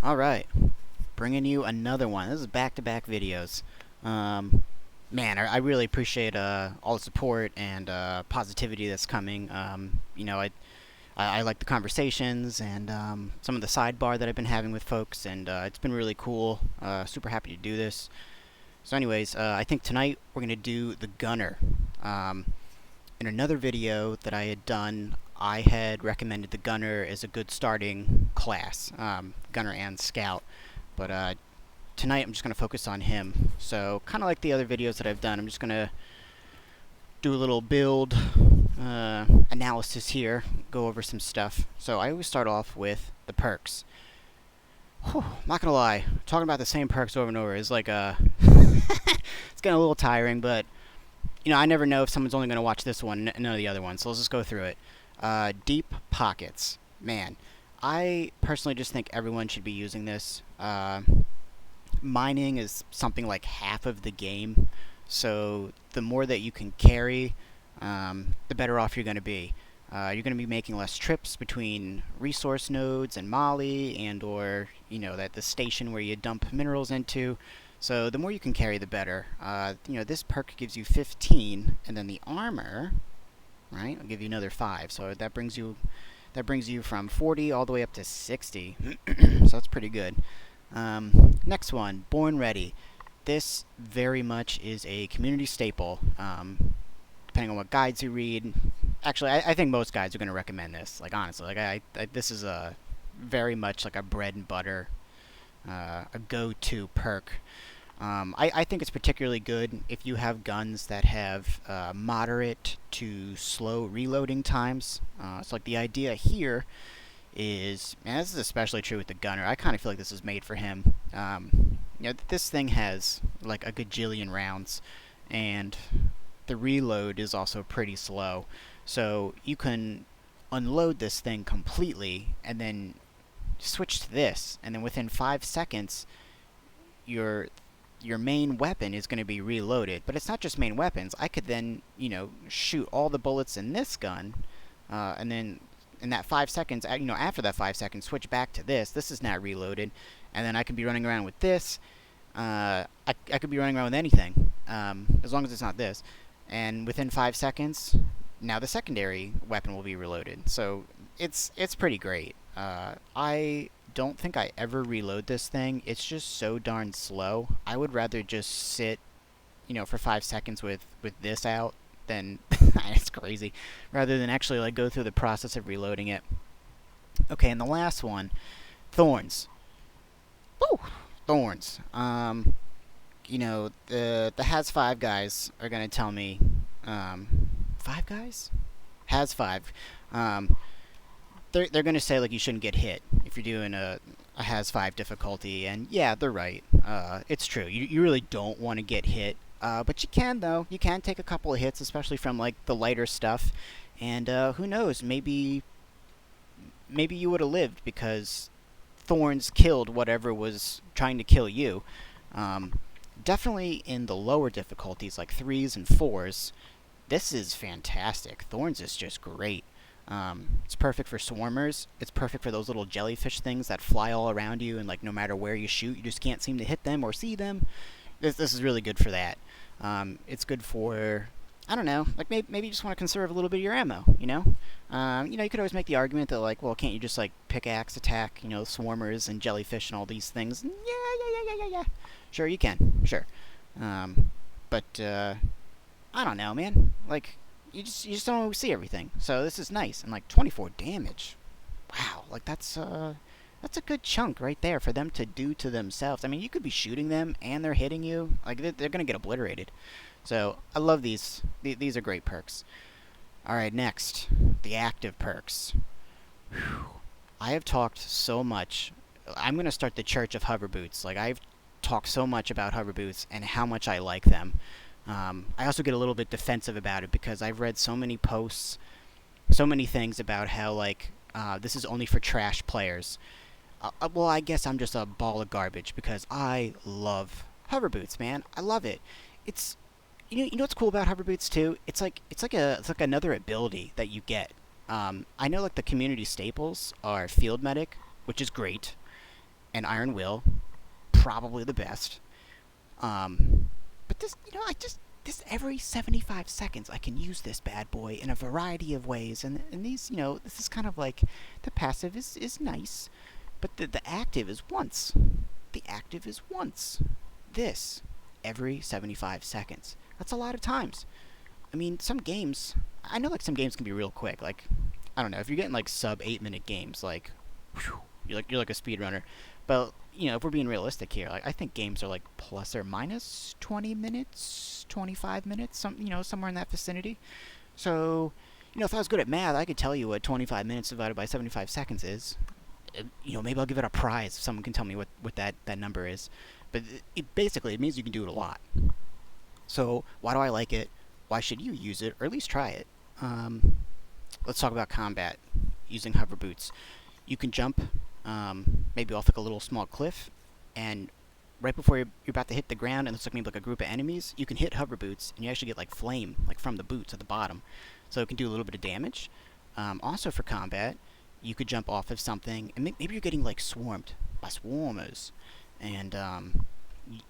Alright, bringing you another one. This is back-to-back videos. Man, I really appreciate all the support and positivity that's coming. I like the conversations and some of the sidebar that I've been having with folks, and it's been really cool. Super happy to do this. So anyways, I think tonight we're going to do the Gunner. In another video that I had done, I had recommended the Gunner as a good starting class, Gunner and Scout, but tonight I'm just going to focus on him. So kind of like the other videos that I've done, I'm just going to do a little build analysis here, go over some stuff. So I always start off with the perks. Whew, not gonna lie, talking about the same perks over and over is like it's getting a little tiring, but you know, I never know if someone's only going to watch this one and none of the other ones, so let's just go through it. Deep Pockets. Man, I personally just think everyone should be using this. Mining is something like half of the game, so the more that you can carry, the better off you're going to be. You're going to be making less trips between resource nodes and Molly and or, you know, the station where you dump minerals into. So the more you can carry, the better. This perk gives you 15, and then the armor, right, will give you another 5. So that brings you from 40 all the way up to 60. So that's pretty good. Next one, Born Ready. This very much is a community staple. Depending on what guides you read. Actually, I think most guides are going to recommend this. Like, honestly, like this is a very much like a bread and butter, a go-to perk. I think it's particularly good if you have guns that have moderate to slow reloading times. So like the idea here is, man, this is especially true with the Gunner. I kind of feel like this is made for him. This thing has like a gajillion rounds, and the reload is also pretty slow. So you can unload this thing completely and then switch to this, and then within 5 seconds your main weapon is going to be reloaded. But it's not just main weapons. I could then, shoot all the bullets in this gun, and then in that 5 seconds, after that 5 seconds, switch back to this. This is now reloaded, and then I could be running around with this. I could be running around with anything, as long as it's not this. And within 5 seconds, now the secondary weapon will be reloaded. So it's pretty great. I don't think I ever reload this thing. It's just so darn slow. I would rather just sit, for 5 seconds with this out than it's crazy, rather than actually like go through the process of reloading it. Okay, and the last one, Thorns. Woo! Thorns. The Has 5 guys are gonna tell me, 5 guys? Has 5. They're gonna say like you shouldn't get hit if you're doing a Has 5 difficulty, and yeah, they're right. It's true. You really don't want to get hit, but you can though. You can take a couple of hits, especially from like the lighter stuff, and who knows? Maybe you would have lived because Thorns killed whatever was trying to kill you. Definitely in the lower difficulties, like 3s and 4s, this is fantastic. Thorns is just great. It's perfect for swarmers. It's perfect for those little jellyfish things that fly all around you, and like no matter where you shoot, you just can't seem to hit them or see them. This is really good for that. It's good for, I don't know, like maybe you just want to conserve a little bit of your ammo, you could always make the argument that like, well, can't you just like pickaxe attack, swarmers and jellyfish and all these things? Yeah. Sure, you can. Sure. But I don't know, man. Like, you just don't always see everything. So this is nice. And like 24 damage. Wow, like that's a good chunk right there for them to do to themselves. I mean, you could be shooting them and they're hitting you. Like they're gonna get obliterated. So I love these. These are great perks. All right, next, the active perks. Whew. I have talked so much. I'm gonna start the Church of Hover Boots. Like I've talked so much about hover boots and how much I like them. I also get a little bit defensive about it because I've read so many posts, so many things about how like this is only for trash players. Well, I guess I'm just a ball of garbage because I love hover boots, man. I love it. It's you know what's cool about hover boots too? It's like another ability that you get. I know like the community staples are Field Medic, which is great, and Iron Will, probably the best. But this, this every 75 seconds I can use this bad boy in a variety of ways, and these, this is kind of like, the passive is nice, but the active is once. The active is once. This, every 75 seconds. That's a lot of times. I mean, some games, I know like some games can be real quick, like, I don't know, if you're getting like sub 8 minute games, like, whew, you're like a speedrunner. But if we're being realistic here, like I think games are like plus or minus 20 minutes, 25 minutes, somewhere in that vicinity. So, if I was good at math, I could tell you what 25 minutes divided by 75 seconds is. Maybe I'll give it a prize if someone can tell me what that number is. But basically, it means you can do it a lot. So, why do I like it? Why should you use it, or at least try it? Let's talk about combat using hover boots. You can jump, maybe off like a little small cliff, and right before you're about to hit the ground, and there's like maybe like a group of enemies, you can hit hover boots, and you actually get like flame, like from the boots at the bottom, so it can do a little bit of damage. Also for combat, you could jump off of something, and maybe you're getting like swarmed by swarmers, and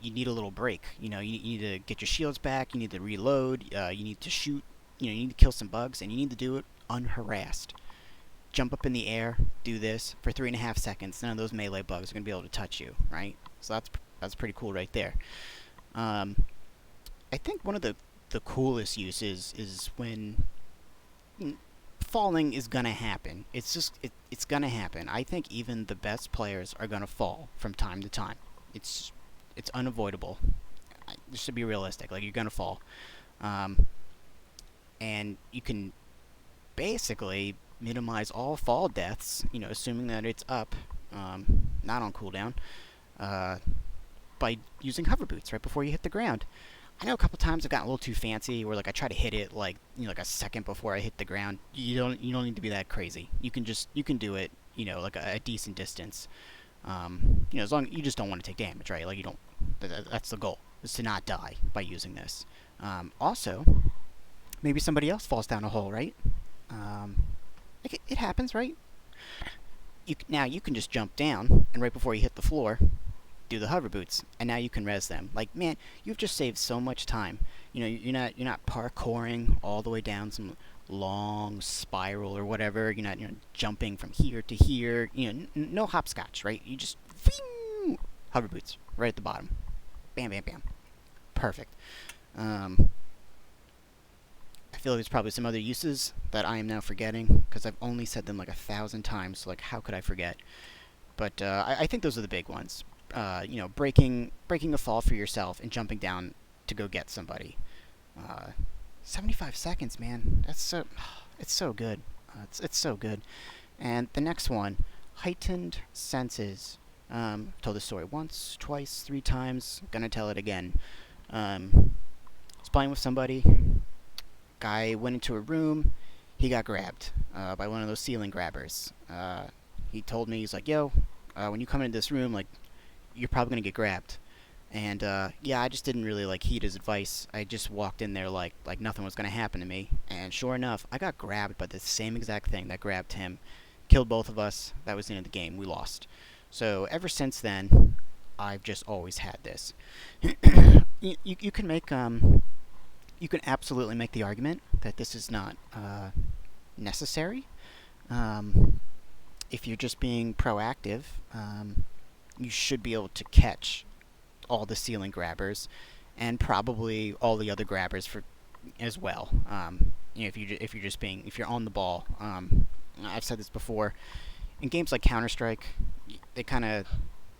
you need a little break. You need to get your shields back, you need to reload, you need to shoot, you need to kill some bugs, and you need to do it unharassed. Jump up in the air, do this for 3.5 seconds. None of those melee bugs are going to be able to touch you, right? So that's pretty cool right there. I think one of the coolest uses is when falling is gonna happen. It's gonna happen. I think even the best players are gonna fall from time to time. It's unavoidable. Just to be realistic, like you're gonna fall, and you can basically minimize all fall deaths. Assuming that it's up, not on cooldown, by using hover boots right before you hit the ground. I know a couple times I've gotten a little too fancy, where like I try to hit it like like a second before I hit the ground. You don't need to be that crazy. You can do it like a decent distance. As long you just don't want to take damage, right? Like you don't. That's the goal, is to not die by using this. Also, maybe somebody else falls down a hole, right? It happens, right? Now you can just jump down, and right before you hit the floor, do the hover boots, and now you can res them. Like, man, you've just saved so much time. You're not parkouring all the way down some long spiral or whatever. You're not jumping from here to here. No hopscotch, right? You just hover boots right at the bottom. Bam, bam, bam. Perfect. I feel like there's probably some other uses that I am now forgetting, because I've only said them like 1,000 times, so like how could I forget? But I think those are the big ones. Breaking a fall for yourself and jumping down to go get somebody. 75 seconds, man. It's so good. It's so good. And the next one, Heightened Senses. Told this story once, twice, 3 times. Gonna tell it again. Was playing with somebody. Guy went into a room. He got grabbed by one of those ceiling grabbers. He told me, he's like, yo, when you come into this room, like, you're probably gonna get grabbed. And yeah, I just didn't really like heed his advice. I just walked in there like nothing was gonna happen to me. And sure enough, I got grabbed by the same exact thing that grabbed him. Killed both of us. That was the end of the game. We lost. So ever since then, I've just always had this. You can make you can absolutely make the argument that this is not necessary. If you're just being proactive, you should be able to catch all the ceiling grabbers, and probably all the other grabbers as well. If you're on the ball. I've said this before. In games like Counter-Strike, they kind of,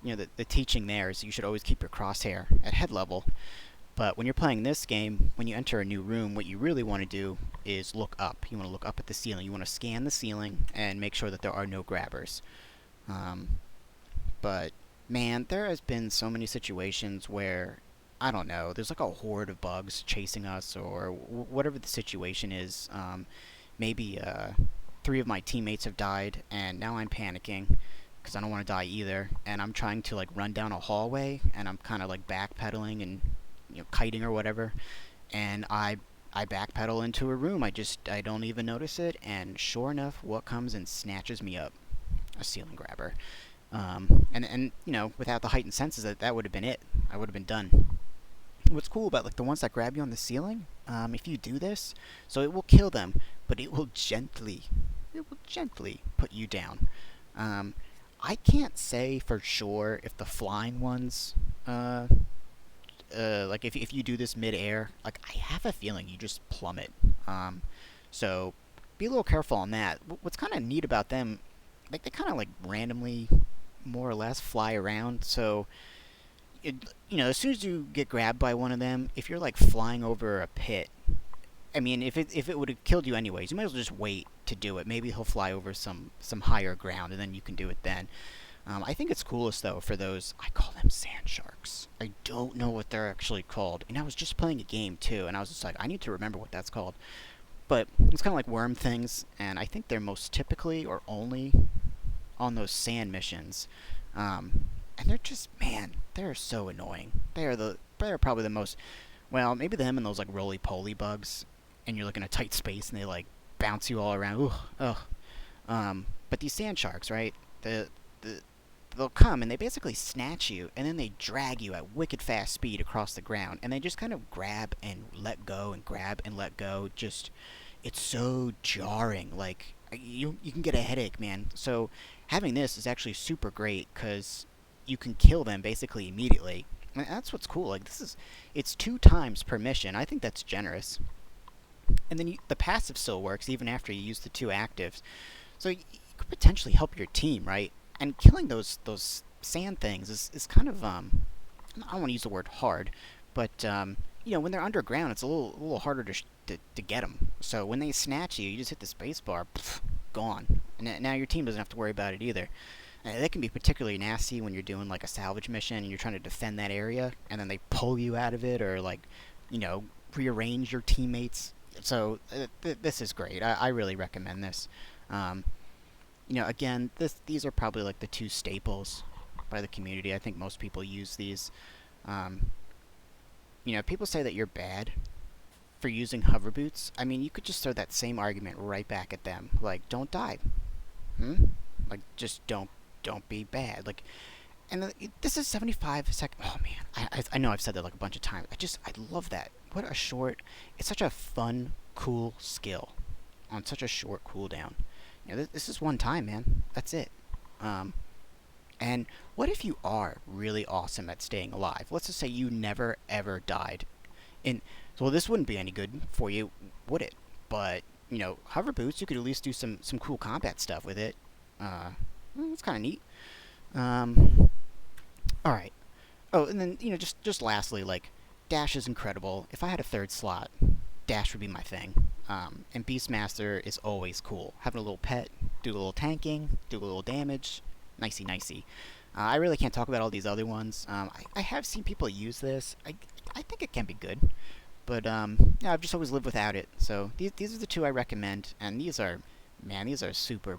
the teaching there is you should always keep your crosshair at head level. But when you're playing this game, when you enter a new room, what you really want to do is look up. You want to look up at the ceiling. You want to scan the ceiling and make sure that there are no grabbers. But, man, there has been so many situations where, I don't know, there's like a horde of bugs chasing us, or whatever the situation is. Maybe 3 of my teammates have died, and now I'm panicking because I don't want to die either. And I'm trying to like run down a hallway, and I'm kind of like backpedaling and kiting or whatever, and I backpedal into a room. I don't even notice it, and sure enough, what comes and snatches me up? A ceiling grabber. And you know, without the heightened senses, that would have been it. I would have been done. What's cool about like the ones that grab you on the ceiling, if you do this, so it will kill them, but it will gently put you down. Um, I can't say for sure if the flying ones, uh, like if you do this mid-air, like I have a feeling you just plummet. Um, so be a little careful on that. What's kind of neat about them, like they kind of like randomly, more or less, fly around. So it, you know, as soon as you get grabbed by one of them, if you're like flying over a pit, I mean, if it would have killed you anyways, you might as well just wait to do it. Maybe he'll fly over some higher ground, and then you can do it then. I think it's coolest though for those. I call them sand sharks. I don't know what they're actually called, and I was just playing a game too, and I was just like, I need to remember what that's called. But it's kind of like worm things, and I think they're most typically or only on those sand missions. And they're just, man, they're so annoying. They're probably the most, well, maybe them and those like roly poly bugs, and you're like in a tight space and they like bounce you all around. Ooh, ugh. But these sand sharks, right? The they'll come and they basically snatch you and then they drag you at wicked fast speed across the ground and they just kind of grab and let go and grab and let go. Just, it's so jarring. Like you can get a headache, man. So having this is actually super great because you can kill them basically immediately. And that's what's cool. Like it's 2 times per mission. I think that's generous. And then the passive still works even after you use the 2 actives. So you could potentially help your team, right? And killing those sand things is kind of I don't want to use the word hard, but you know, when they're underground, it's a little harder to get them. So when they snatch you, you just hit the space bar, pff, gone. And now your team doesn't have to worry about it either. That can be particularly nasty when you're doing like a salvage mission and you're trying to defend that area, and then they pull you out of it or like, you know, rearrange your teammates. So this is great. I really recommend this. Um, you know, again, these are probably like the 2 staples by the community. I think most people use these. Um, you know, people say that you're bad for using hover boots. I mean, you could just throw that same argument right back at them. Like, don't die. Hmm? Like, just don't be bad. Like, and this is 75 seconds. Oh man, I know I've said that like a bunch of times. I love that. What a short. It's such a fun, cool skill on such a short cooldown. You know, this is one time, man. That's it. Um, and what if you are really awesome at staying alive? Let's just say you never ever died. And well, this wouldn't be any good for you, would it? But you know, hover boots, you could at least do some cool combat stuff with it. It's kind of neat. Um, all right. Oh, and then you know, just lastly, like dash is incredible. If I had a third slot, dash would be my thing. And Beastmaster is always cool. Having a little pet, do a little tanking, do a little damage, nicey nicey. I really can't talk about all these other ones. I have seen people use this. I think it can be good, but yeah, I've just always lived without it. So these are the 2 I recommend, and these are, man, these are super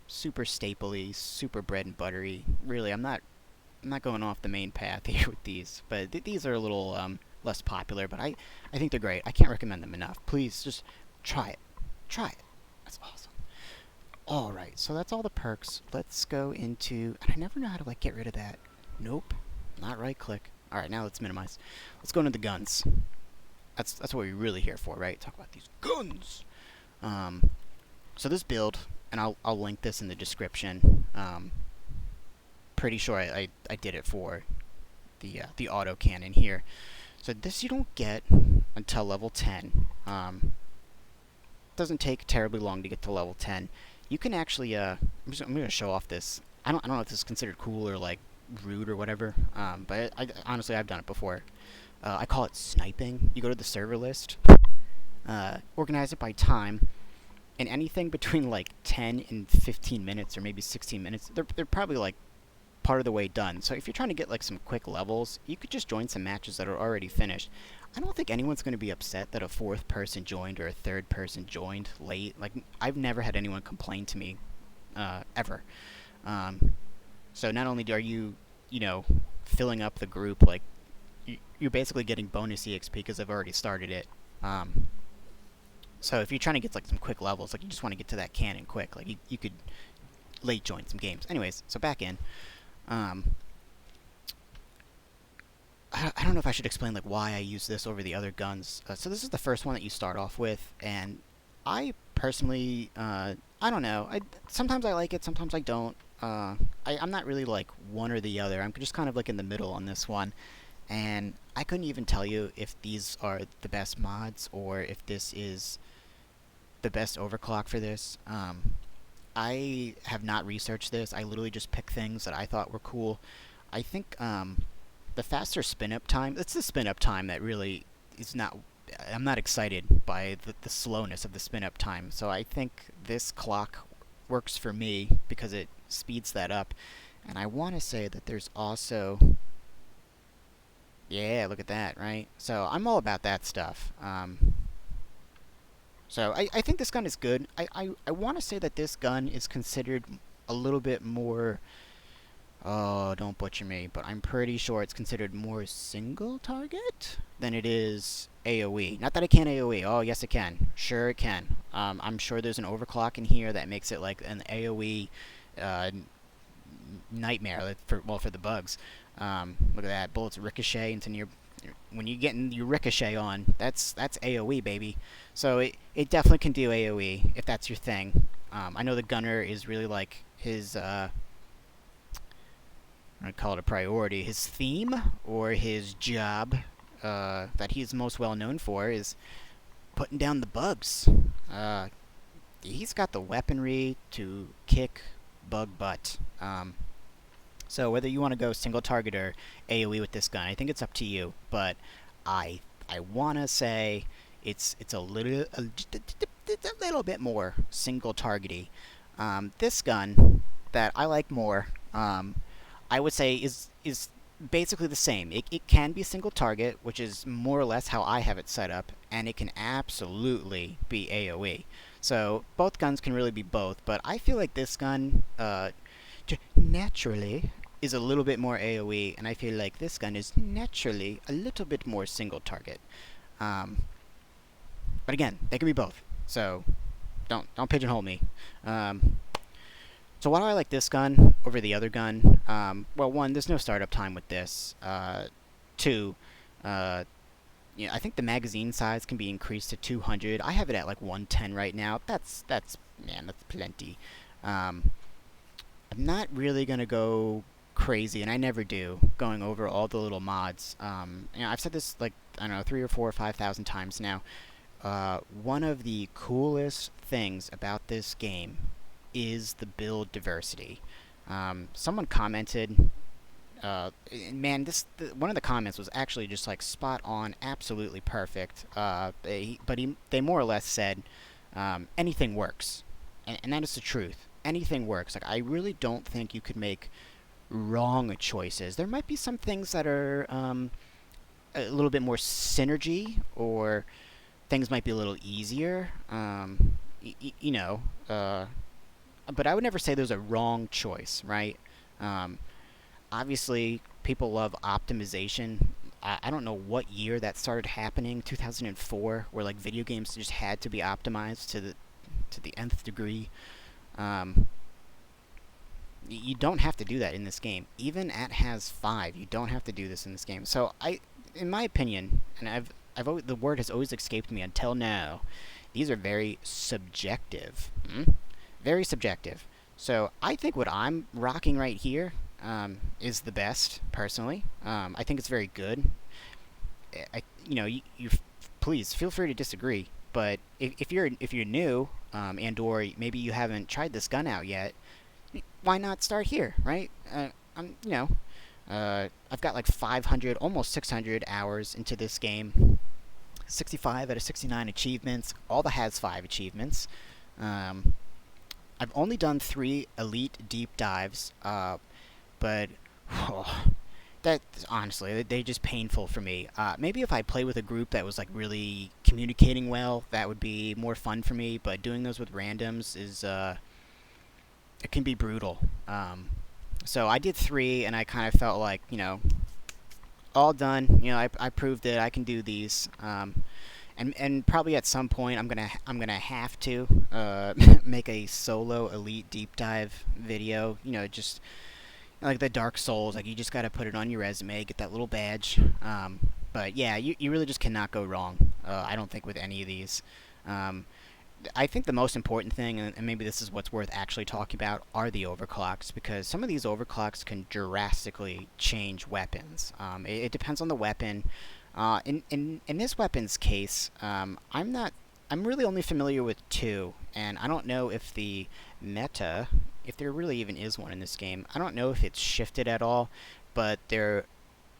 stapley, super bread and buttery. Really, I'm not going off the main path here with these, but these are a little less popular, but I think they're great. I can't recommend them enough. Please just try it. Try it. That's awesome. Alright, so that's all the perks. Let's go into, and I never know how to like get rid of that. Nope. Not right click. Alright, now let's minimize. Let's go into the guns. That's what we're really here for, right? Talk about these guns. So this build, and I'll link this in the description. Pretty sure I did it for the auto cannon here. So this you don't get until level 10. Doesn't take terribly long to get to level 10. You can actually I'm gonna show off this. I don't know if this is considered cool or like rude or whatever. But honestly I've done it before. I call it sniping. You go to the server list, organize it by time, and anything between like 10 and 15 minutes or maybe 16 minutes, they're probably like part of the way done. So if you're trying to get like some quick levels, you could just join some matches that are already finished. I don't think anyone's going to be upset that a 4th person joined or a 3rd person joined late. Like, I've never had anyone complain to me, ever. So not only are you, you know, filling up the group, like, you're basically getting bonus EXP because I've already started it. So if you're trying to get like some quick levels, like you just want to get to that cannon quick, like you could late join some games. Anyways, so back in. Um, I don't know if I should explain like why I use this over the other guns. So this is the first one that you start off with, and I personally, I don't know. Sometimes I like it, sometimes I don't. I'm not really like one or the other. I'm just kind of like in the middle on this one, and I couldn't even tell you if these are the best mods or if this is the best overclock for this. I have not researched this. I literally just picked things that I thought were cool. I think the faster spin up time, it's the spin up time that really is not. I'm not excited by the slowness of the spin up time. So I think this clock works for me because it speeds that up. And I want to say that there's also. Yeah, look at that, right? So I'm all about that stuff. So I think this gun is good. I want to say that this gun is considered a little bit more. Oh, don't butcher me, but I'm pretty sure it's considered more single target than it is AoE. Not that it can't AoE. Oh, yes, it can. Sure, it can. I'm sure there's an overclock in here that makes it like an AoE uh, nightmare for the bugs. Look at that. Bullets ricochet into your. When you get your ricochet on, that's AoE, baby. So it definitely can do AoE if that's your thing. I know the gunner is really like his. I'd call it a priority. His theme or his job that he's most well known for is putting down the bugs. He's got the weaponry to kick bug butt. So whether you want to go single target or AoE with this gun, I think it's up to you. But I want to say it's just a little bit more single targety. This gun that I like more, I would say is basically the same. It can be single target, which is more or less how I have it set up, and it can absolutely be AoE. So both guns can really be both, but I feel like this gun naturally is a little bit more AoE, and I feel like this gun is naturally a little bit more single target. Um, but again, they can be both. So don't pigeonhole me. So why do I like this gun over the other gun? Well, one, there's no startup time with this. Two, I think the magazine size can be increased to 200. I have it at like 110 right now. That's plenty. I'm not really gonna go crazy, and I never do, going over all the little mods. I've said this like I don't know 3 or 4 or 5,000 times now. One of the coolest things about this game is the build diversity. Someone commented, man, one of the comments was actually just like spot on, absolutely perfect. They more or less said, anything works, and that is the truth. Anything works. Like I really don't think you could make wrong choices. There might be some things that are a little bit more synergy, or things might be a little easier. You know. But I would never say there's a wrong choice, right? Um, Obviously, people love optimization. I don't know what year that started happening, 2004, where like video games just had to be optimized to the nth degree. Um, you don't have to do that in this game. Even at Has 5, you don't have to do this in this game. So in my opinion, and the word has always escaped me until now. These are very subjective. Very subjective. So I think what I'm rocking right here is the best, personally. I think it's very good. You please feel free to disagree. But if you're new, and or maybe you haven't tried this gun out yet, why not start here, right? I've got like 500, almost 600 hours into this game. 65 out of 69 achievements. All the Has 5 achievements. I've only done 3 elite deep dives, but that honestly, they're just painful for me. Maybe if I play with a group that was like really communicating well, that would be more fun for me. But doing those with randoms is it can be brutal. So I did 3, and I kind of felt like all done. I proved it. I can do these. And probably at some point I'm gonna have to make a solo elite deep dive video. Just like the Dark Souls, like you just gotta put it on your resume, get that little badge. But yeah, you really just cannot go wrong. I don't think with any of these. Um, I think the most important thing, and maybe this is what's worth actually talking about, are the overclocks, because some of these overclocks can drastically change weapons. It depends on the weapon. In this weapon's case, I'm not. I'm really only familiar with two, and I don't know if the meta, if there really even is one in this game, I don't know if it's shifted at all, but there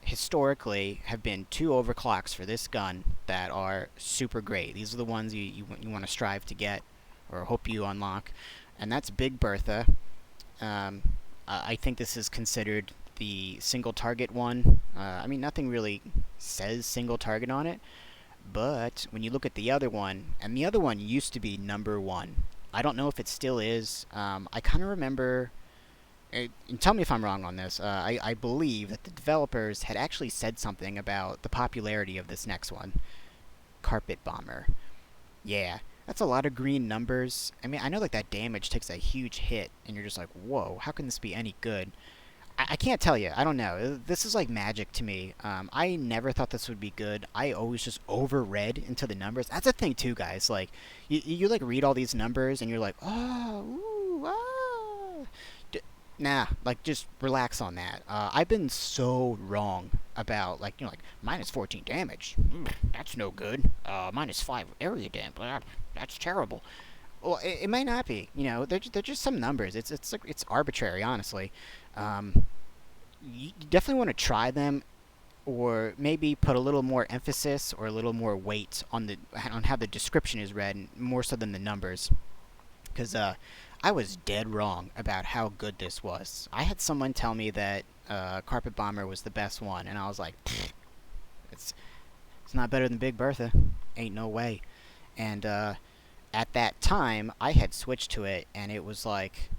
historically have been two overclocks for this gun that are super great. These are the ones you want to strive to get or hope you unlock, and that's Big Bertha. Um, I think this is considered the single target one. I mean, nothing really says single target on it, but when you look at the other one, and the other one used to be number one. I don't know if it still is. I kind of remember and tell me if I'm wrong on this. I believe that the developers had actually said something about the popularity of this next one, Carpet Bomber. Yeah, that's a lot of green numbers. I mean, I know like that damage takes a huge hit, and you're just like, whoa, how can this be any good? I can't tell you. I don't know. This is like magic to me. I never thought this would be good. I always just overread into the numbers. That's a thing too, guys. Like, you like read all these numbers, and you're like, oh, ooh, ah. Nah, like just relax on that. I've been so wrong about like like minus 14 damage. That's no good. Minus 5 area damage. That's terrible. Well, it might not be. They're just some numbers. It's like it's arbitrary, honestly. You definitely want to try them, or maybe put a little more emphasis or a little more weight on how the description is read, more so than the numbers. Because I was dead wrong about how good this was. I had someone tell me that Carpet Bomber was the best one, and I was like, it's it's not better than Big Bertha. Ain't no way. And at that time, I had switched to it, and it was like,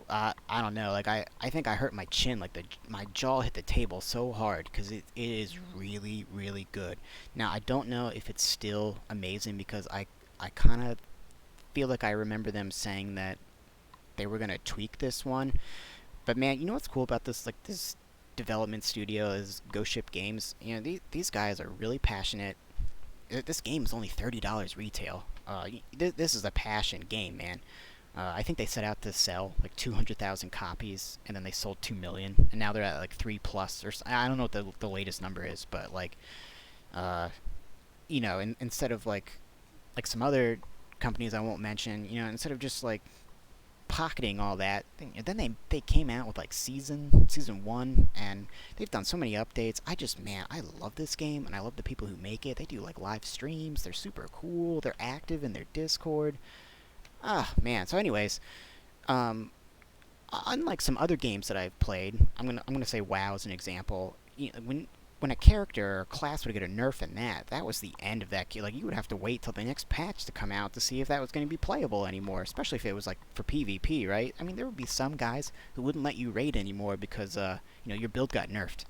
I don't know, like I think I hurt my chin, like my jaw hit the table so hard because it is really really good. Now I don't know if it's still amazing because I kind of feel like I remember them saying that they were gonna tweak this one. But man, you know what's cool about this? Like this development studio is Ghost Ship Games. These guys are really passionate. This game is only $30 retail. This is a passion game, man. I think they set out to sell like 200,000 copies, and then they sold 2 million, and now they're at like 3 plus, or I don't know what the latest number is, but like, uh, instead of like some other companies I won't mention, instead of just like pocketing all that, then they came out with like season one, and they've done so many updates. Man, I love this game, and I love the people who make it. They do like live streams. They're super cool. They're active in their Discord. Ah, man. So, anyways, um, unlike some other games that I've played, I'm gonna say WoW as an example. When a character or class would get a nerf in that was the end of that. Like you would have to wait till the next patch to come out to see if that was going to be playable anymore. Especially if it was like for PvP, right? I mean, there would be some guys who wouldn't let you raid anymore because your build got nerfed.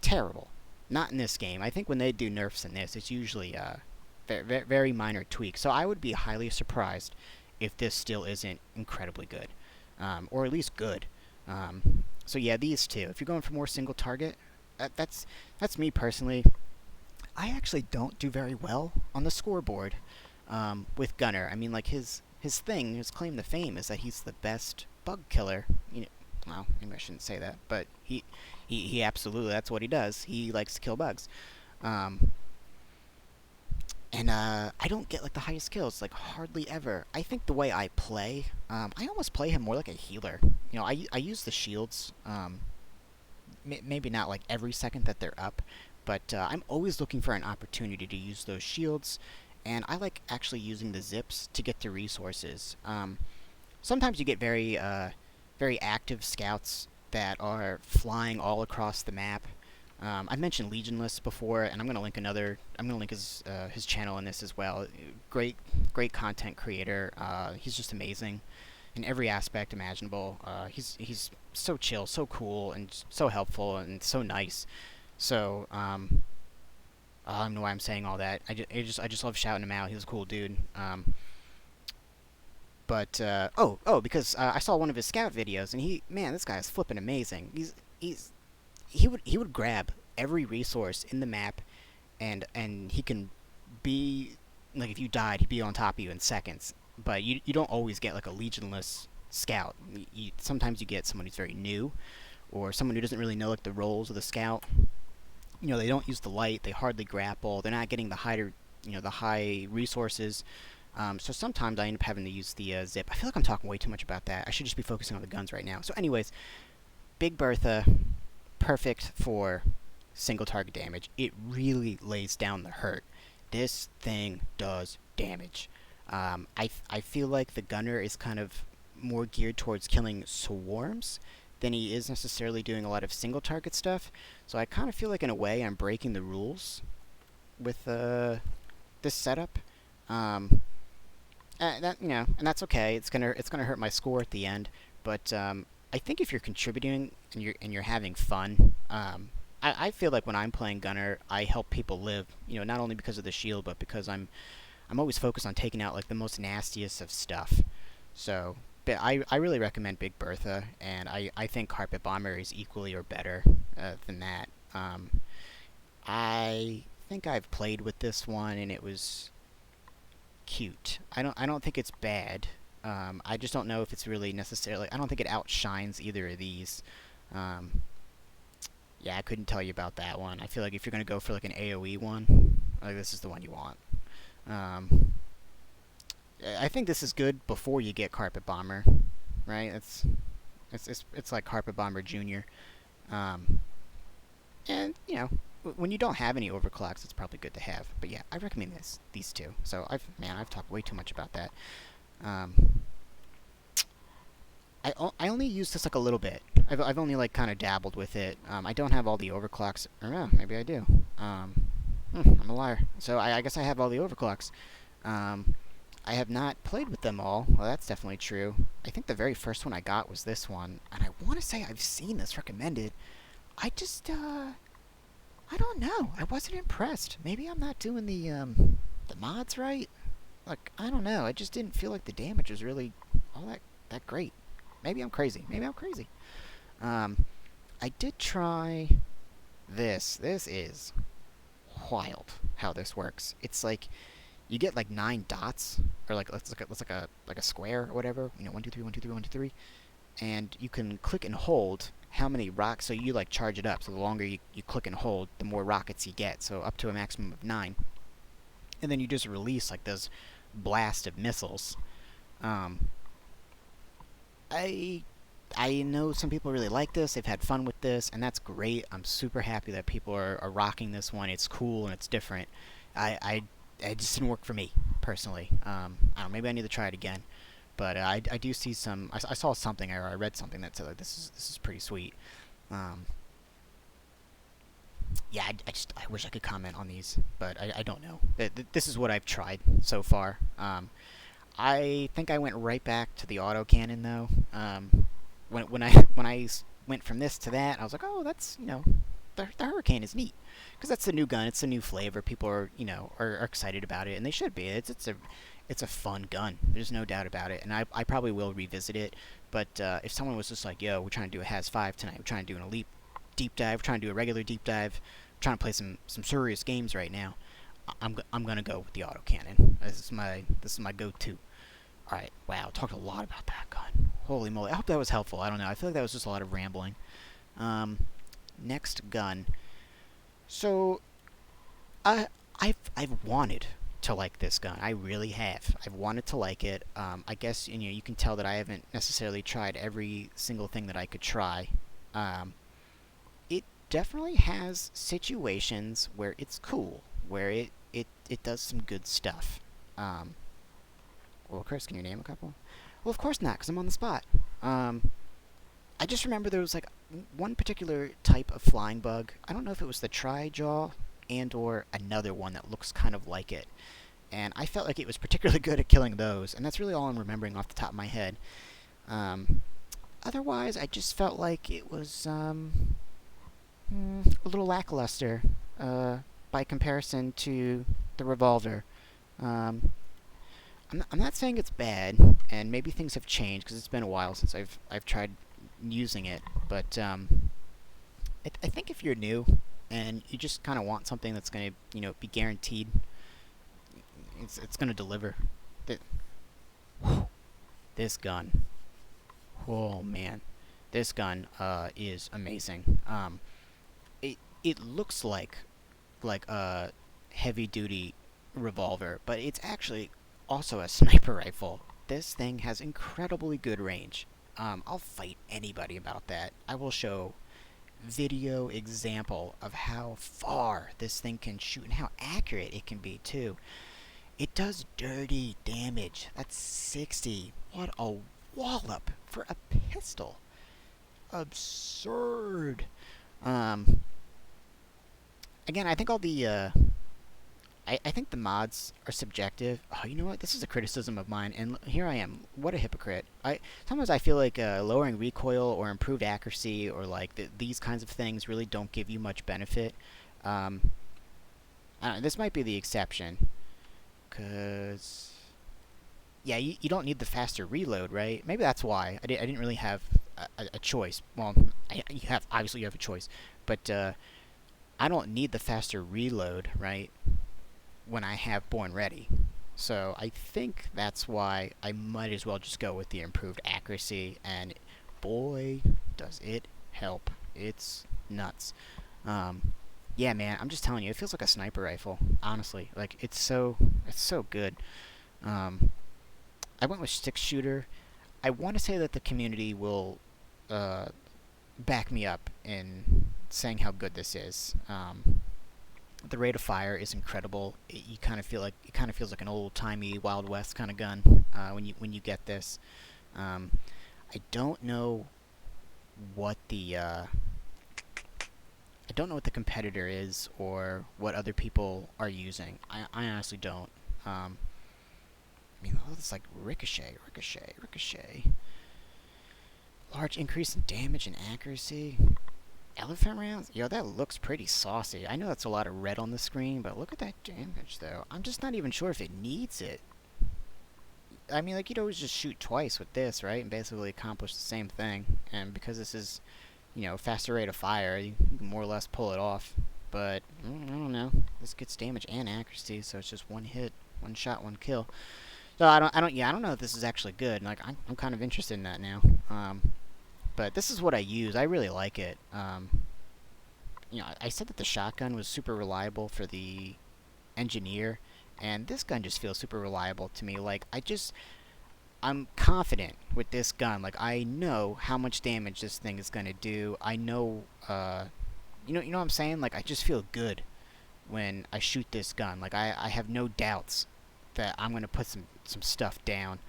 Terrible. Not in this game. I think when they do nerfs in this, it's usually very minor tweaks. So I would be highly surprised if this still isn't incredibly good, or at least good. So yeah, these two. If you're going for more single target, that's me personally. I actually don't do very well on the scoreboard with Gunner. I mean, like his thing, his claim to fame is that he's the best bug killer. Well, maybe I shouldn't say that, but he absolutely, that's what he does. He likes to kill bugs. Um, and I don't get like the highest kills, like hardly ever. I think the way I play, I almost play him more like a healer. I use the shields. Maybe not like every second that they're up, but I'm always looking for an opportunity to use those shields, and I like actually using the zips to get to resources. Sometimes you get very active scouts that are flying all across the map. I mentioned Legionless before, and I'm gonna link his channel in this as well. Great content creator. He's just amazing in every aspect imaginable. He's so chill, so cool, and so helpful, and so nice. So I don't know why I'm saying all that. I just love shouting him out. He's a cool dude. But because I saw one of his scout videos, and man, this guy is flipping amazing. He would grab every resource in the map, and he can be like, if you died, he'd be on top of you in seconds. But you don't always get like a legionless scout. Sometimes you get someone who's very new, or someone who doesn't really know like the roles of the scout. They don't use the light, they hardly grapple, they're not getting the high resources. So sometimes I end up having to use the zip. I feel like I'm talking way too much about that. I should just be focusing on the guns right now. So anyways, Big Bertha, perfect for single target damage. It really lays down the hurt. This thing does damage. I feel like the gunner is kind of more geared towards killing swarms than he is necessarily doing a lot of single target stuff. So I kind of feel like in a way I'm breaking the rules with this setup. And that's okay. It's gonna hurt my score at the end, but I think if you're contributing and you're having fun, I feel like when I'm playing gunner, I help people live. Not only because of the shield, but because I'm always focused on taking out like the most nastiest of stuff. So, but I really recommend Big Bertha, and I think Carpet Bomber is equally or better than that. I think I've played with this one, and it was cute. I don't think it's bad. I just don't know if it's really necessarily. I don't think it outshines either of these. Um, yeah, I couldn't tell you about that one. I feel like if you're gonna go for like an AOE one, like this is the one you want. Um, I think this is good before you get Carpet Bomber, right? It's like Carpet Bomber Junior. Um, and when you don't have any overclocks, it's probably good to have. But yeah, I recommend these two. So I've talked way too much about that. Um, I only used this like a little bit. I've only like kind of dabbled with it. I don't have all the overclocks. Or no, maybe I do. I'm a liar. So I guess I have all the overclocks. Um, I have not played with them all. Well, that's definitely true. I think the very first one I got was this one, and I want to say I've seen this recommended. I just I don't know. I wasn't impressed. Maybe I'm not doing the mods right. Like, I don't know. I just didn't feel like the damage was really all that great. Maybe I'm crazy. Maybe I'm crazy. Um, I did try this. This is wild how this works. It's like you get like 9 dots, or like let's like a square or whatever. 1, 2, 3, 1, 2, 3, 1, 2, 3, and you can click and hold how many rocks. So you like charge it up. So the longer you click and hold, the more rockets you get. So up to a maximum of 9, and then you just release like this blast of missiles. Um, I I know some people really like this. They've had fun with this, and that's great. I'm super happy that people are rocking this one. It's cool and it's different. I it just didn't work for me personally. I don't know, maybe I need to try it again. But I do see some. I saw something, or I read something that said like this is pretty sweet. Um, yeah, I wish I could comment on these, but I don't know. This is what I've tried so far. I think I went right back to the autocannon though. When I went from this to that, I was like, oh, that's the Hurricane is neat because that's the new gun. It's a new flavor. People are excited about it, and they should be. It's a fun gun. There's no doubt about it, and I probably will revisit it. But if someone was just like, yo, we're trying to do a Has 5 tonight. We're trying to do an Elite deep dive. We're trying to do a regular deep dive. We're trying to play some serious games right now. I'm gonna go with the autocannon. This is my go-to. All right. Wow. Talked a lot about that gun. Holy moly. I hope that was helpful. I don't know. I feel like that was just a lot of rambling. Um, next gun. So I've wanted to like this gun. I really have. I've wanted to like it. I guess you can tell that I haven't necessarily tried every single thing that I could try. It definitely has situations where it's cool, where it does some good stuff. Well, Chris, can you name a couple? Well, of course not, because I'm on the spot. I just remember there was like one particular type of flying bug. I don't know if it was the tri-jaw and or another one that looks kind of like it. And I felt like it was particularly good at killing those, and that's really all I'm remembering off the top of my head. Um, Otherwise, I just felt like it was a little lackluster by comparison to the revolver. Um, I'm not saying it's bad, and maybe things have changed because it's been a while since I've tried using it. But I think if you're new and you just kind of want something that's gonna be guaranteed, it's gonna deliver. Th- This gun, oh man, this gun is amazing. It looks like a heavy duty revolver, but it's actually also a sniper rifle. This thing has incredibly good range. I'll fight anybody about that. I will show video example of how far this thing can shoot and how accurate it can be too. It does dirty damage. That's 60. What a wallop for a pistol. Absurd. Um, Again, I think all the I think the mods are subjective. Oh, you know what? This is a criticism of mine, and here I am. What a hypocrite. Sometimes I feel like lowering recoil or improved accuracy or like these kinds of things really don't give you much benefit. Um, I don't know, this might be the exception, cause yeah, you don't need the faster reload, right? Maybe that's why I didn't really have a choice. Well, you have obviously you have a choice, but I don't need the faster reload, right? When I have Born Ready. So I think that's why I might as well just go with the improved accuracy, and boy, does it help. It's nuts. Um, yeah, man, I'm just telling you, it feels like a sniper rifle. Honestly, like it's so good. Um, I went with 6-shooter. I want to say that the community will uh, back me up in saying how good this is. The rate of fire is incredible. You kind of feel like it kind of feels like an old timey Wild West kind of gun when you get this. Um, I don't know what the I don't know what the competitor is or what other people are using. I honestly don't. I mean, it's like ricochet, ricochet, ricochet. Large increase in damage and accuracy. Elephant rounds? Yo, that looks pretty saucy. I know that's a lot of red on the screen, but look at that damage, though. I'm just not even sure if it needs it. I mean, like, you'd always just shoot twice with this, right? And basically accomplish the same thing. And because this is, faster rate of fire, you can more or less pull it off. But, I don't know. This gets damage and accuracy, so it's just one hit, one shot, one kill. So I don't know if this is actually good. Like, I'm kind of interested in that now. But this is what I use. I really like it. I said that the shotgun was super reliable for the engineer, and this gun just feels super reliable to me. Like, I'm confident with this gun. Like, I know how much damage this thing is gonna do. I know, you know what I'm saying? Like, I just feel good when I shoot this gun. Like, I have no doubts that I'm gonna put some stuff down.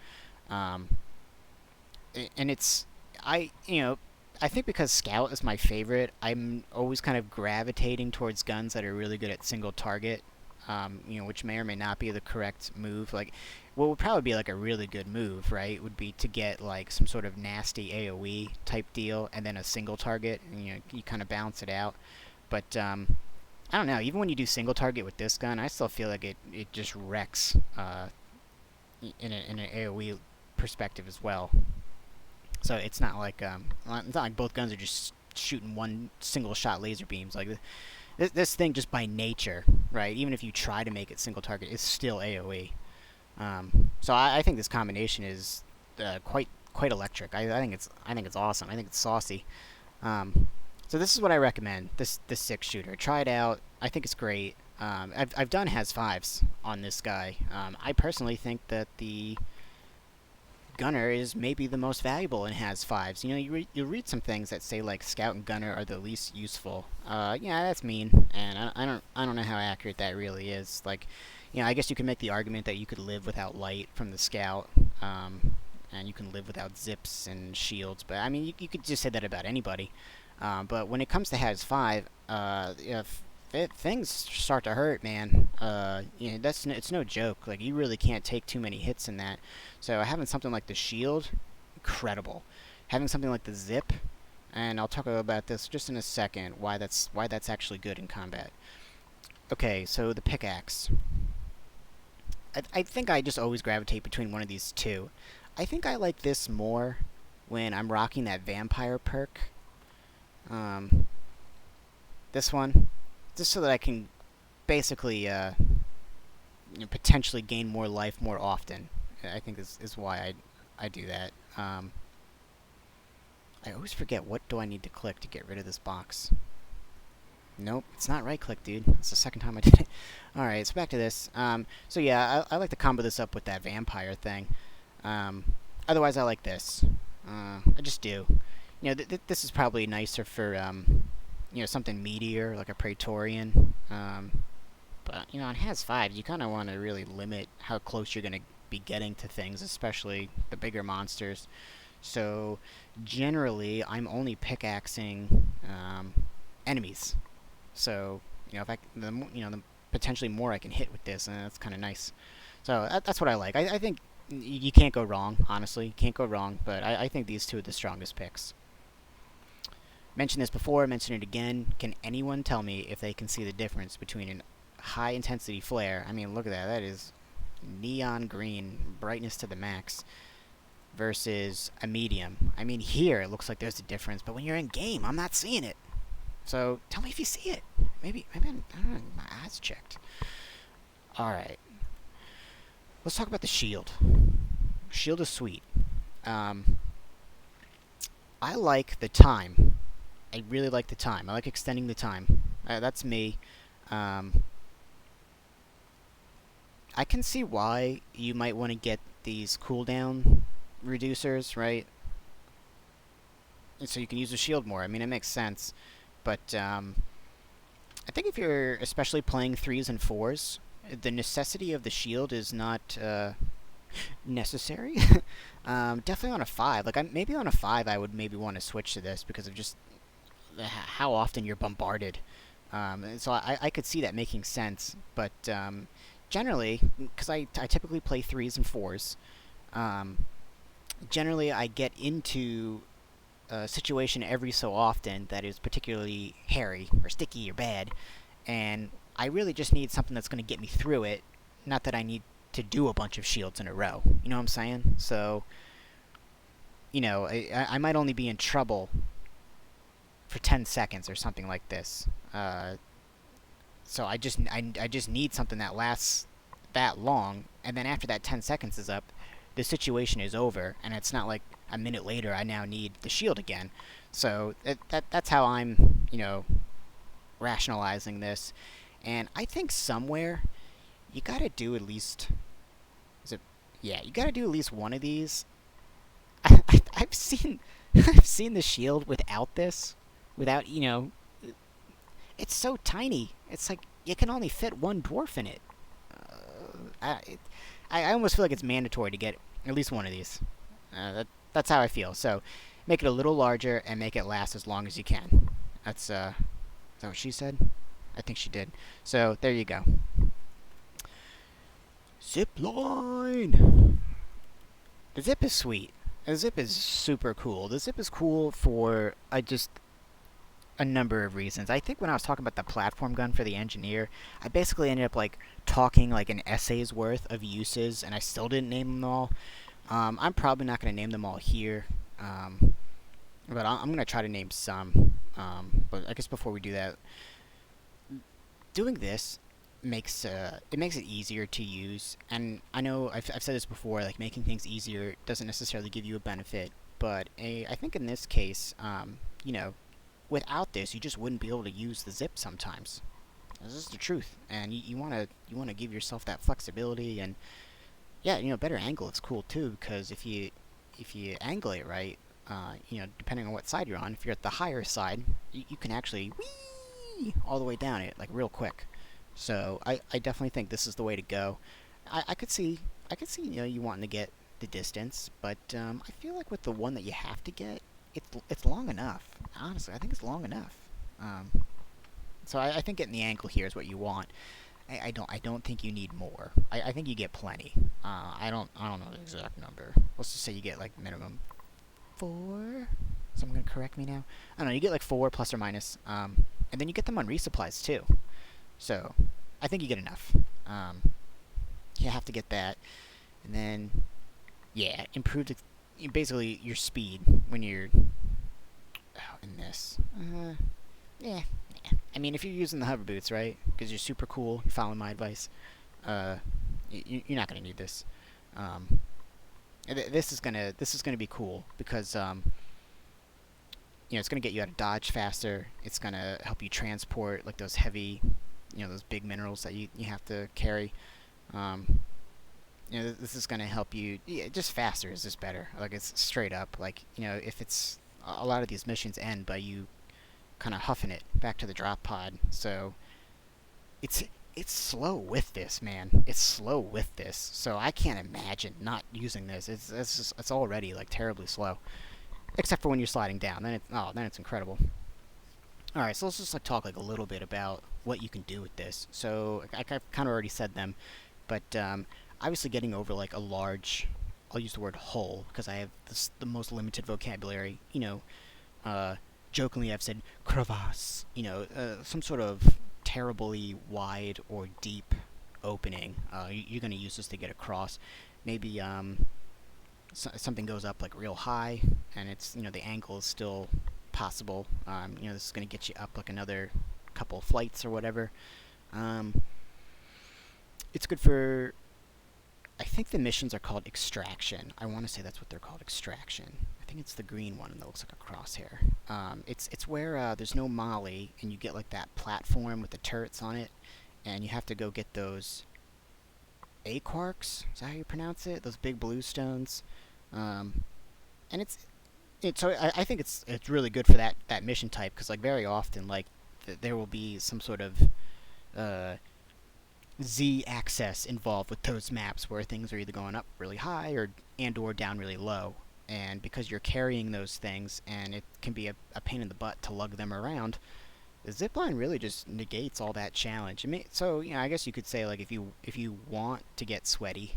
Um, and it's I think because Scout is my favorite, I'm always kind of gravitating towards guns that are really good at single target. Which may or may not be the correct move. Like, what would probably be like a really good move, right? Would be to get like some sort of nasty AOE type deal, and then a single target, and you kind of balance it out. But I don't know. Even when you do single target with this gun, I still feel like it just wrecks in an AOE perspective as well. So it's not like both guns are just shooting one single shot laser beams. Like this thing just by nature, right? Even if you try to make it single target, it's still AOE. So I think this combination is quite electric. I think it's awesome. I think it's saucy. Um, so this is what I recommend. This 6-shooter. Try it out. I think it's great. I've done has fives on this guy. I personally think that the Gunner is maybe the most valuable and has fives. You read some things that say like Scout and Gunner are the least useful. Yeah, that's mean, and I don't know how accurate that really is. Like, I guess you could make the argument that you could live without light from the Scout, and you can live without zips and shields. But I mean, you could just say that about anybody. But when it comes to has five, if things start to hurt, man. It's no joke. Like, you really can't take too many hits in that. So having something like the shield, incredible. Having something like the zip, and I'll talk about this just in a second. Why that's actually good in combat. Okay, so the pickaxe. I think I just always gravitate between one of these two. I think I like this more when I'm rocking that vampire perk. Um, this one, just so that I can basically potentially gain more life more often. I think this is why I do that. I always forget what do I need to click to get rid of this box. Nope, it's not right click, dude. It's the second time I did it. Alright, so back to this. So yeah, I like to combo this up with that vampire thing. Otherwise, I like this. I just do. This is probably nicer for, something meatier, like a Praetorian. But, on Has 5, you kind of want to really limit how close you're going to be getting to things, especially the bigger monsters. So, generally, I'm only pickaxing enemies. So, if the potentially more I can hit with this, and that's kind of nice. So, that's what I like. I think you can't go wrong, honestly. You can't go wrong, but I think these two are the strongest picks. Mentioned this before, mention it again. Can anyone tell me if they can see the difference between an high intensity flare? I mean, look at that. That is neon green, brightness to the max, versus a medium. I mean, here it looks like there's a difference, but when you're in game, I'm not seeing it. So tell me if you see it. Maybe I don't know, my eyes checked. Alright. Let's talk about the shield. Shield is sweet. I like the time. I really like the time. I like extending the time. That's me. I can see why you might want to get these cooldown reducers, right? And so you can use the shield more. I mean, it makes sense. But I think if you're especially playing 3s and 4s, the necessity of the shield is not necessary. Definitely on a 5. Like, maybe on a 5 I would maybe want to switch to this because of just how often you're bombarded. So I could see that making sense. But generally, because I typically play 3s and 4s, generally I get into a situation every so often that is particularly hairy or sticky or bad, and I really just need something that's going to get me through it, not that I need to do a bunch of shields in a row. You know what I'm saying? So, I might only be in trouble for 10 seconds or something like this. So I just need something that lasts that long, and then after that 10 seconds is up, the situation is over, and it's not like a minute later I now need the shield again. So that's how I'm, rationalizing this. And I think somewhere you gotta do at least... you gotta do at least one of these. I've seen the shield without this. Without, it's so tiny. It's like you can only fit one dwarf in it. I almost feel like it's mandatory to get at least one of these. That's how I feel. So make it a little larger and make it last as long as you can. That's is that what she said? I think she did. So there you go. Zip line. The zip is sweet. The zip is super cool. The zip is cool for a number of reasons. I think when I was talking about the platform gun for the engineer, I basically ended up talking like an essay's worth of uses, and I still didn't name them all. I'm probably not going to name them all here, but I'm going to try to name some. But I guess before we do that, doing this makes it easier to use. And I know I've said this before, like making things easier doesn't necessarily give you a benefit, but I think in this case, without this, you just wouldn't be able to use the zip sometimes. This is the truth, and you want to give yourself that flexibility. And yeah, better angle is cool too, because if you angle it right, depending on what side you're on, if you're at the higher side, you can actually whee all the way down it like real quick. So I definitely think this is the way to go. I could see you wanting to get the distance, but I feel like with the one that you have to get, it's long enough. Honestly, I think it's long enough. So I think getting the angle here is what you want. I don't think you need more. I think you get plenty. I don't know the exact number. Let's just say you get like minimum 4. Someone gonna correct me now? I don't know. You get like 4 plus or minus, and then you get them on resupplies too. So I think you get enough. You have to get that, and then yeah, improved basically your speed when you're in this. Yeah, I mean, if you're using the hover boots, right? Because you're super cool, you're following my advice. Uh, you're not gonna need this. Um, this is gonna be cool because it's gonna get you out of dodge faster. It's gonna help you transport like those heavy, those big minerals that you have to carry. Um, this is gonna help you. Yeah, just faster is just better. Like it's straight up. Like if it's a lot of these missions end by you kind of huffing it back to the drop pod. So it's it's slow with this, man. It's slow with this. So I can't imagine not using this. It's already like terribly slow, except for when you're sliding down. Then it's incredible. All right, so let's just like talk like a little bit about what you can do with this. So I've kind of already said them, but obviously getting over like a large, I'll use the word hole because I have the most limited vocabulary. Jokingly I've said crevasse. Some sort of terribly wide or deep opening. You're going to use this to get across. Maybe something goes up like real high, and it's the angle is still possible. This is going to get you up like another couple flights or whatever. Um, it's good for. I think the missions are called extraction. I want to say that's what they're called, extraction. I think it's the green one that looks like a crosshair. It's where there's no molly, and you get like that platform with the turrets on it, and you have to go get those aquarks. Is that how you pronounce it? Those big blue stones. Um, and so I think it's really good for that mission type because like very often like there will be some sort of uh, Z axis involved with those maps where things are either going up really high or down really low. And because you're carrying those things, and it can be a pain in the butt to lug them around, the zipline really just negates all that challenge. So I guess you could say like if you want to get sweaty,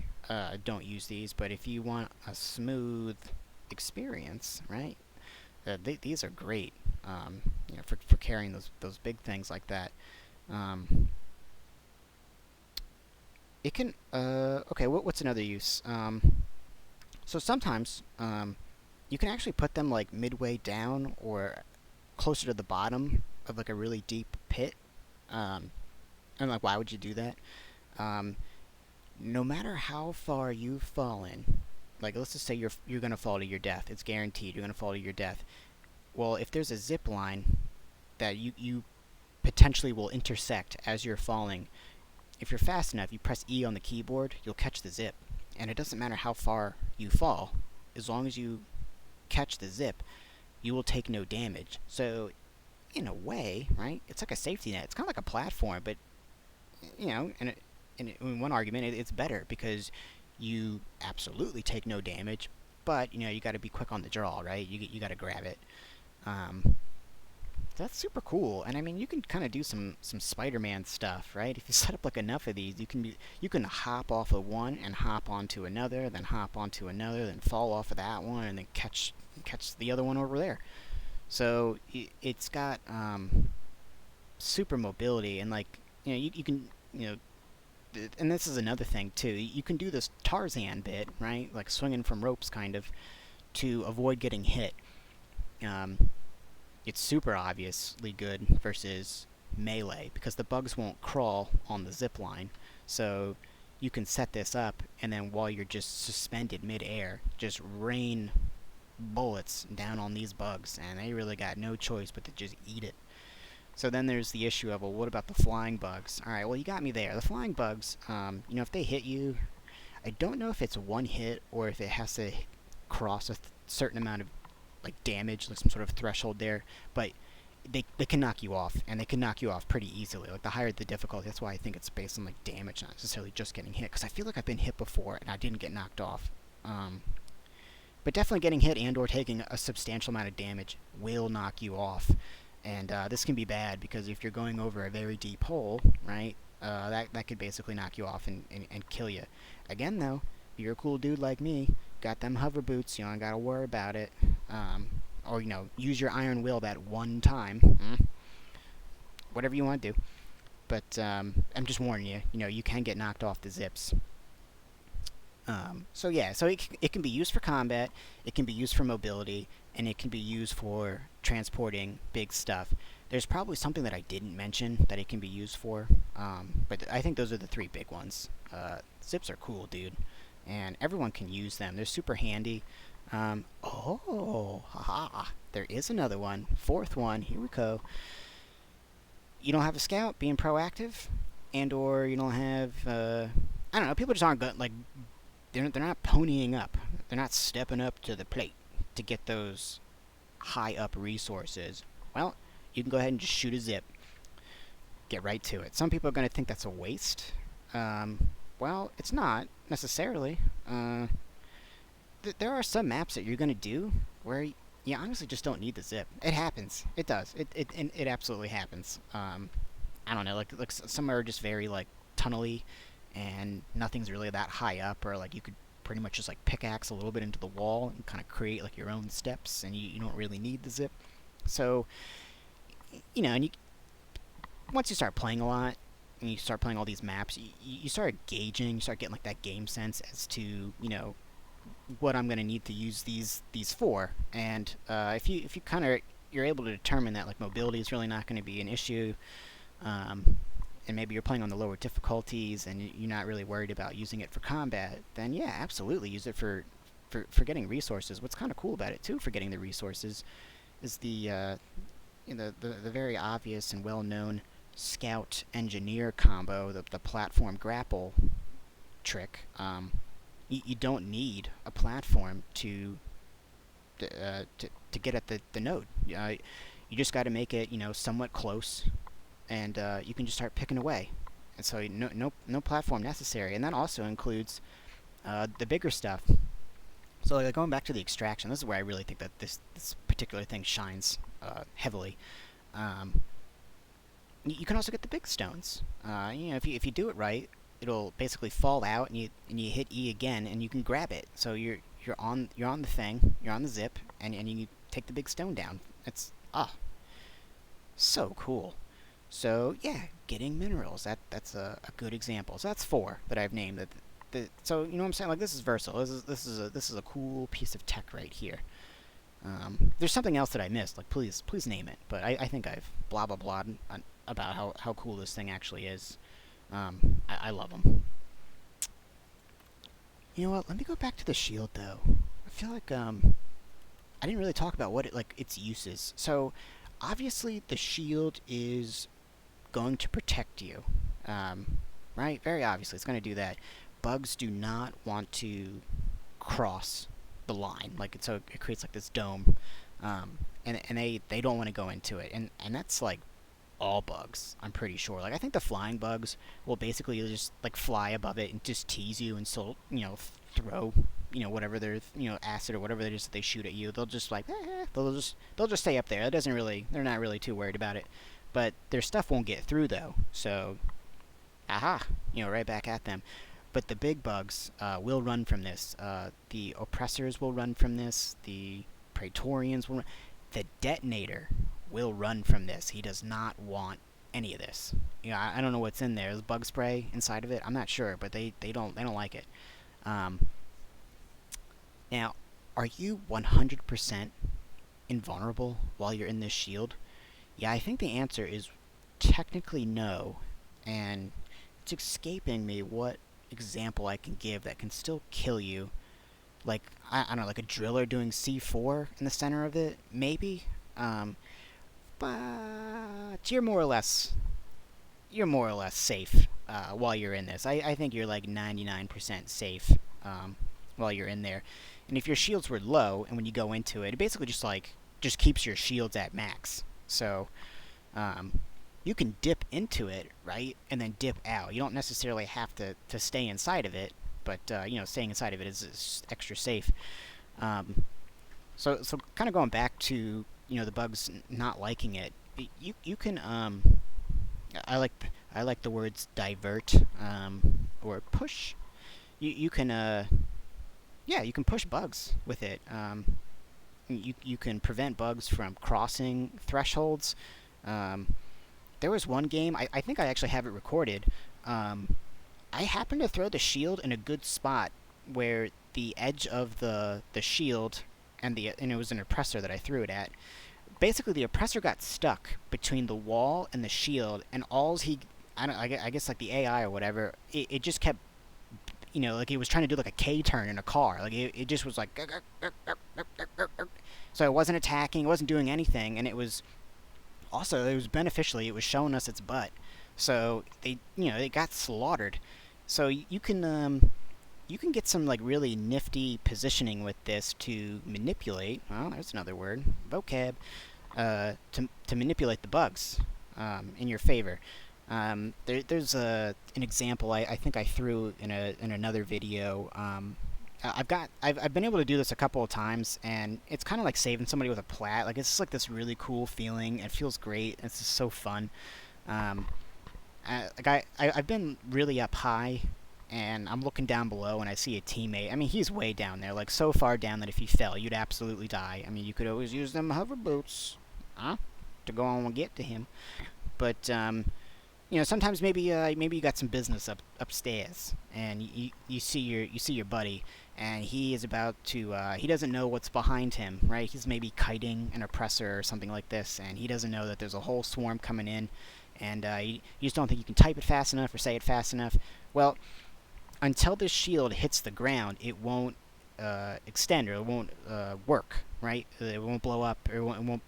don't use these. But if you want a smooth experience, right? These are great. For carrying those big things like that. Um, it can. Okay. What's another use? So sometimes you can actually put them like midway down or closer to the bottom of like a really deep pit. Um, and like, why would you do that? Um, no matter how far you've fallen, like let's just say you're gonna fall to your death. It's guaranteed you're gonna fall to your death. Well, if there's a zip line that you potentially will intersect as you're falling, if you're fast enough, you press E on the keyboard, you'll catch the zip. And it doesn't matter how far you fall, as long as you catch the zip, you will take no damage. So, in a way, right, it's like a safety net. It's kind of like a platform, but, in one argument, it's better because you absolutely take no damage, but, you got to be quick on the draw, right? You got to grab it. Um, that's super cool, and I mean, you can kind of do some Spider-Man stuff, right? If you set up like enough of these, you can hop off of one and hop onto another, then hop onto another, then fall off of that one, and then catch the other one over there. So it's got super mobility, and like you can and this is another thing too. You can do this Tarzan bit, right? Like swinging from ropes, kind of, to avoid getting hit. Um, it's super obviously good versus melee because the bugs won't crawl on the zip line. So you can set this up, and then while you're just suspended mid-air, just rain bullets down on these bugs, and they really got no choice but to just eat it. So then there's the issue of, well, what about the flying bugs? All right, well, you got me there. The flying bugs, if they hit you, I don't know if it's one hit or if it has to cross a certain amount of like damage, like some sort of threshold there, but they can knock you off, and they can knock you off pretty easily. Like the higher the difficulty, that's why I think it's based on like damage, not necessarily just getting hit. Because I feel like I've been hit before and I didn't get knocked off. But definitely getting hit and or taking a substantial amount of damage will knock you off, and this can be bad because if you're going over a very deep hole, right, that could basically knock you off and kill you. Again, though, if you're a cool dude like me, got them hover boots, you don't gotta worry about it. Or use your iron will that one time. Whatever you want to do. But I'm just warning you. You can get knocked off the zips. So yeah, so it can be used for combat, it can be used for mobility, and it can be used for transporting big stuff. There's probably something that I didn't mention that it can be used for, but I think those are the three big ones. Zips are cool, dude, and everyone can use them. They're super handy. Haha, there is another one. Fourth one, here we go. You don't have a scout, being proactive, and or you don't have, I don't know, people just aren't good, like, they're not ponying up. They're not stepping up to the plate to get those high up resources. Well, you can go ahead and just shoot a zip. Get right to it. Some people are going to think that's a waste. Well, it's not necessarily. There are some maps that you're going to do where you honestly just don't need the zip. It happens. It does. It absolutely happens. I don't know. Like some are just very like tunnely, and nothing's really that high up, or like you could pretty much just like pickaxe a little bit into the wall and kind of create like your own steps, and you don't really need the zip. So, and once you start playing a lot, and you start playing all these maps, you start gauging, you start getting like that game sense as to what I'm gonna need to use these for, and if you kind of you're able to determine that like mobility is really not going to be an issue, and maybe you're playing on the lower difficulties and you're not really worried about using it for combat, then yeah, absolutely use it for getting resources. What's kind of cool about it too, for getting the resources, is the very obvious and well-known scout engineer combo, the platform grapple trick. You don't need a platform to get at the node. You just got to make it somewhat close, and you can just start picking away. And so no platform necessary, and that also includes the bigger stuff. So like going back to the extraction, this is where I really think that this particular thing shines heavily. You can also get the big stones. If you do it right, it'll basically fall out, and you hit E again, and you can grab it. So you're on the thing, you're on the zip, and you take the big stone down. It's so cool. So yeah, getting minerals, that's a good example. So that's four that I've named. So you know what I'm saying? Like, this is versatile. This is a cool piece of tech right here. There's something else that I missed. Like, please name it. But I think I've blah blah blah about how cool this thing actually is. I love them. You know what? Let me go back to the shield though. I feel like I didn't really talk about its uses. So obviously the shield is going to protect you, right? Very obviously, it's going to do that. Bugs do not want to cross the line, so it creates like this dome, and they don't want to go into it, and that's like all bugs, I'm pretty sure. Like, I think the flying bugs will basically just like fly above it and just tease you, and still throw whatever their acid or whatever it is that they shoot at you. They'll just like they'll just stay up there. It doesn't really, they're not really too worried about it. But their stuff won't get through though, so aha, right back at them. But the big bugs will run from this. The oppressors will run from this. The praetorians will run. The detonator will run from this. He does not want any of this. I don't know what's in there. There's bug spray inside of it. I'm not sure, but they don't like it. Now, are you 100% invulnerable while you're in this shield? Yeah, I think the answer is technically no, and it's escaping me what example I can give that can still kill you. Like, I don't know, like a driller doing C4 in the center of it, maybe? But you're more or less safe while you're in this. I think you're like 99% safe while you're in there. And if your shields were low, and when you go into it, it basically just keeps your shields at max. So you can dip into it, right, and then dip out. You don't necessarily have to stay inside of it, but staying inside of it is extra safe. So kind of going back to the bugs not liking it. You can I like the words divert or push. You can you can push bugs with it. You can prevent bugs from crossing thresholds. There was one game, I think I actually have it recorded. I happened to throw the shield in a good spot where the edge of the shield and it was an oppressor that I threw it at. Basically, the oppressor got stuck between the wall and the shield, and I guess like the AI or whatever, it just kept, like it was trying to do like a K turn in a car. Like it just was like, so it wasn't attacking, it wasn't doing anything, and it was beneficially, it was showing us its butt. So they got slaughtered. So you can get some like really nifty positioning with this to manipulate. Well, there's another word, vocab, to manipulate the bugs in your favor. There's an example I think I threw in another video. I've been able to do this a couple of times, and it's kind of like saving somebody with a plat. Like it's just like this really cool feeling. It feels great. It's just so fun. Um, I've been really up high, and I'm looking down below, and I see a teammate. I mean, he's way down there, like so far down that if he fell, you'd absolutely die. I mean, you could always use them hover boots, to go on and get to him. But sometimes maybe you got some business upstairs, and you see your buddy, and he is about to he doesn't know what's behind him, right? He's maybe kiting an oppressor or something like this, and he doesn't know that there's a whole swarm coming in, and you just don't think you can type it fast enough or say it fast enough. Well, until this shield hits the ground, it won't extend, or it won't work, right? It won't blow up, or it won't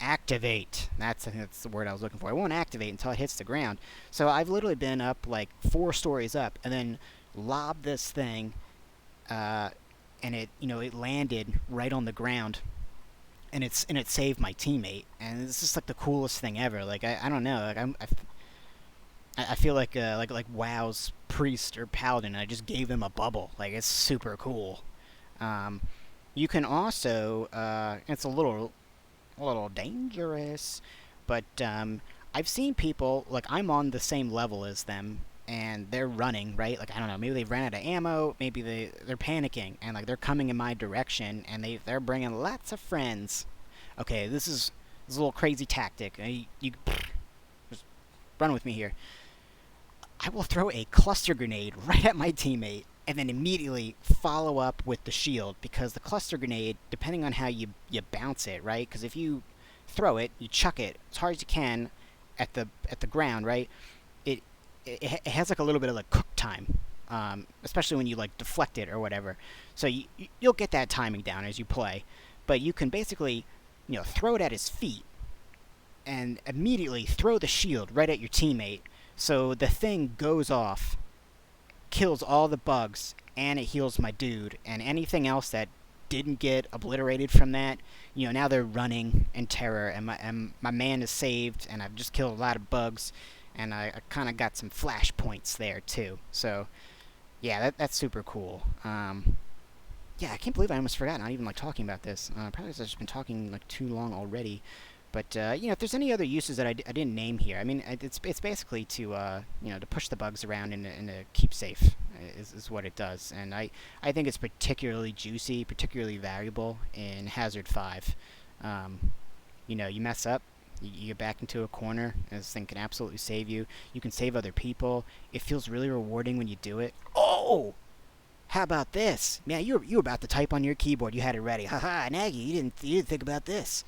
activate. I think that's the word I was looking for. It won't activate until it hits the ground. So I've literally been up like 4 stories up, and then lobbed this thing, and it landed right on the ground, and it saved my teammate. And it's just like the coolest thing ever. Like I don't know. Like I feel like WoW's priest or paladin. I just gave them a bubble. Like it's super cool. You can also it's a little dangerous, but I've seen people, like I'm on the same level as them, and they're running, right? Like I don't know, maybe they've ran out of ammo, maybe they're panicking, and like they're coming in my direction, and they're bringing lots of friends. Okay, this is a little crazy tactic. You just run with me here. I will throw a cluster grenade right at my teammate, and then immediately follow up with the shield, because the cluster grenade, depending on how you bounce it, right? Because if you throw it, you chuck it as hard as you can at the ground, right? It has like a little bit of like cook time, especially when you like deflect it or whatever. So you'll get that timing down as you play, but you can basically throw it at his feet and immediately throw the shield right at your teammate. So the thing goes off, kills all the bugs, and it heals my dude. And anything else that didn't get obliterated from that, now they're running in terror, and my man is saved, and I've just killed a lot of bugs, and I kind of got some flashpoints there too. So yeah, that's super cool. Yeah, I can't believe I almost forgot not even like talking about this. Probably because I've just been talking like too long already. But if there's any other uses that I didn't name here, I mean, it's basically to to push the bugs around and to keep safe is what it does. And I think it's particularly juicy, particularly valuable in Hazard 5. You mess up, you get back into a corner, and this thing can absolutely save you. You can save other people. It feels really rewarding when you do it. Oh! How about this? Man, you were about to type on your keyboard. You had it ready. Haha, Nagy, you didn't think about this.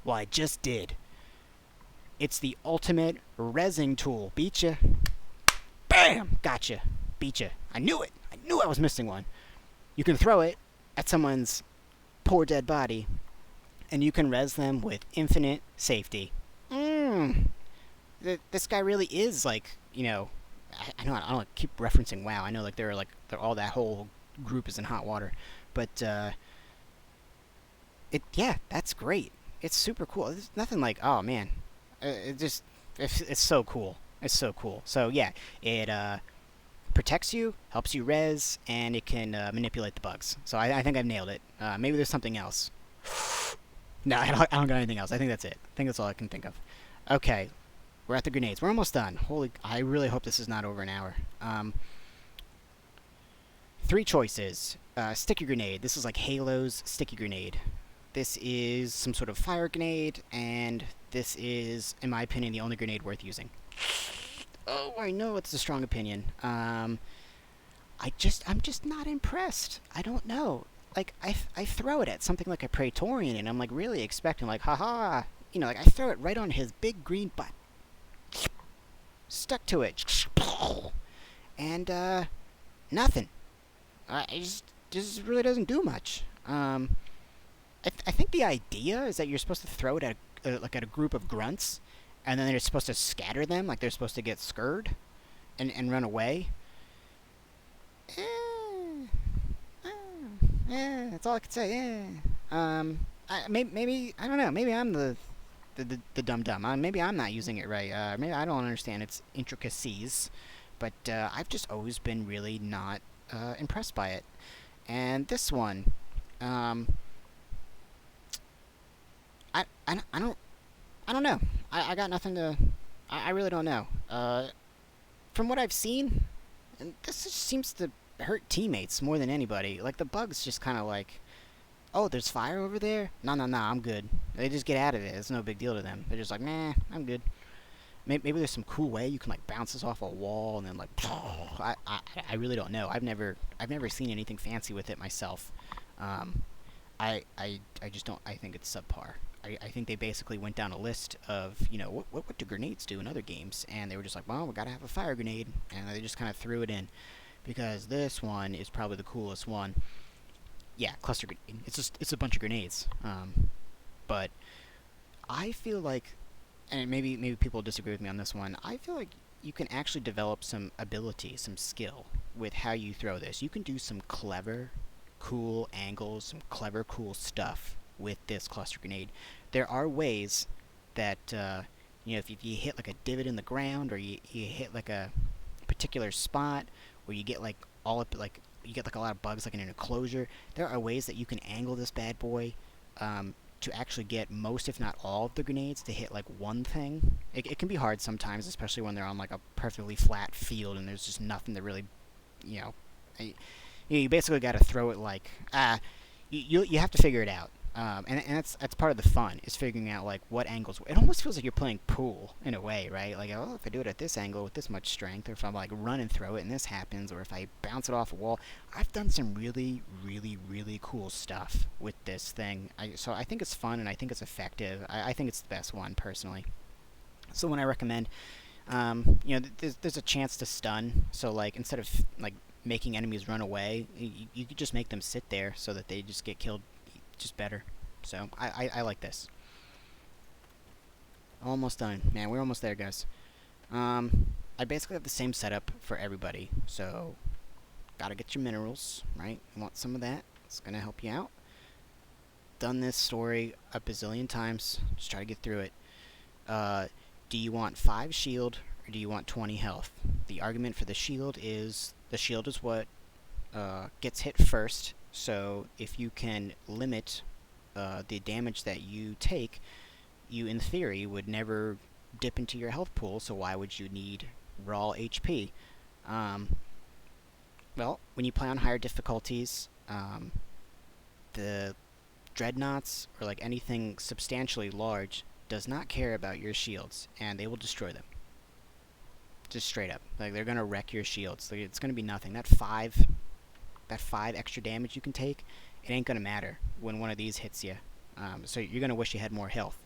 Well, I just did. It's the ultimate resin tool. Beat ya. Bam! Gotcha. Beat ya. I knew it. I knew I was missing one. You can throw it at someone's poor dead body, and you can res them with infinite safety. This guy really is like, I know I don't keep referencing WoW. I know like they're all that whole group is in hot water, but that's great. It's super cool. There's nothing like, oh man, it's so cool. It's so cool. So yeah, it protects you, helps you res, and it can manipulate the bugs. So I think I've nailed it. Maybe there's something else. No, I don't got anything else. I think that's it. I think that's all I can think of. Okay, we're at the grenades. We're almost done. I really hope this is not over an hour. 3 choices. Sticky grenade. This is like Halo's sticky grenade. This is some sort of fire grenade, and this is, in my opinion, the only grenade worth using. Oh, I know it's a strong opinion. I'm just not impressed. I don't know. Like, I throw it at something like a Praetorian, and I'm like really expecting, like, haha, like I throw it right on his big green butt, stuck to it, and nothing. Just really doesn't do much. I think the idea is that you're supposed to throw it at like at a group of grunts, and then they're supposed to scatter them, like they're supposed to get scurred and run away. Eh, that's all I could say. Maybe I don't know. Maybe I'm the dumb dumb. Maybe I'm not using it right. Maybe I don't understand its intricacies, but I've just always been really not impressed by it. And this one, um, I don't know. I got nothing to. I really don't know. From what I've seen, and this just seems to hurt teammates more than anybody. Like the bugs just kind of like, oh, there's fire over there. No, no, no, I'm good. They just get out of it. It's no big deal to them. They're just like, nah, I'm good. Maybe there's some cool way you can like bounce this off a wall and then like, I really don't know. I've never seen anything fancy with it myself. Um, I just don't. I think it's subpar. I think they basically went down a list of, what do grenades do in other games, and they were just like, well, we gotta have a fire grenade, and they just kind of threw it in because this one is probably the coolest one. Yeah, cluster grenade. It's a bunch of grenades. But I feel like, and maybe people disagree with me on this one. I feel like you can actually develop some ability, some skill with how you throw this. You can do some clever, cool angles, some clever, cool stuff with this cluster grenade. There are ways that if you hit like a divot in the ground, or you hit like a particular spot where you get like all up like you get like a lot of bugs like in an enclosure. There are ways that you can angle this bad boy to actually get most, if not all, of the grenades to hit like one thing. It can be hard sometimes, especially when they're on like a perfectly flat field and there's just nothing to really, you know, you basically got to throw it like you have to figure it out. And that's part of the fun, is figuring out like what angles. It almost feels like you're playing pool in a way, right? Like, oh, if I do it at this angle with this much strength, or if I like run and throw it and this happens, or if I bounce it off a wall. I've done some really, really, really cool stuff with this thing. So I think it's fun and I think it's effective. I think it's the best one personally. So when I recommend, there's a chance to stun. So like instead of like making enemies run away, you could just make them sit there so that they just get killed just better. So I like this. Almost done. Man, we're almost there, guys. I basically have the same setup for everybody. So, gotta get your minerals, right? You want some of that. It's gonna help you out. Done this story a bazillion times. Just try to get through it. Do you want 5 shield, or do you want 20 health? The argument for the shield is what gets hit first. So if you can limit the damage that you take, you in theory would never dip into your health pool. So why would you need raw HP? Well, when you play on higher difficulties, the dreadnoughts or like anything substantially large does not care about your shields, and they will destroy them. Just straight up, like they're gonna wreck your shields. Like, it's gonna be nothing. That five extra damage you can take, it ain't gonna matter when one of these hits you. So you're gonna wish you had more health.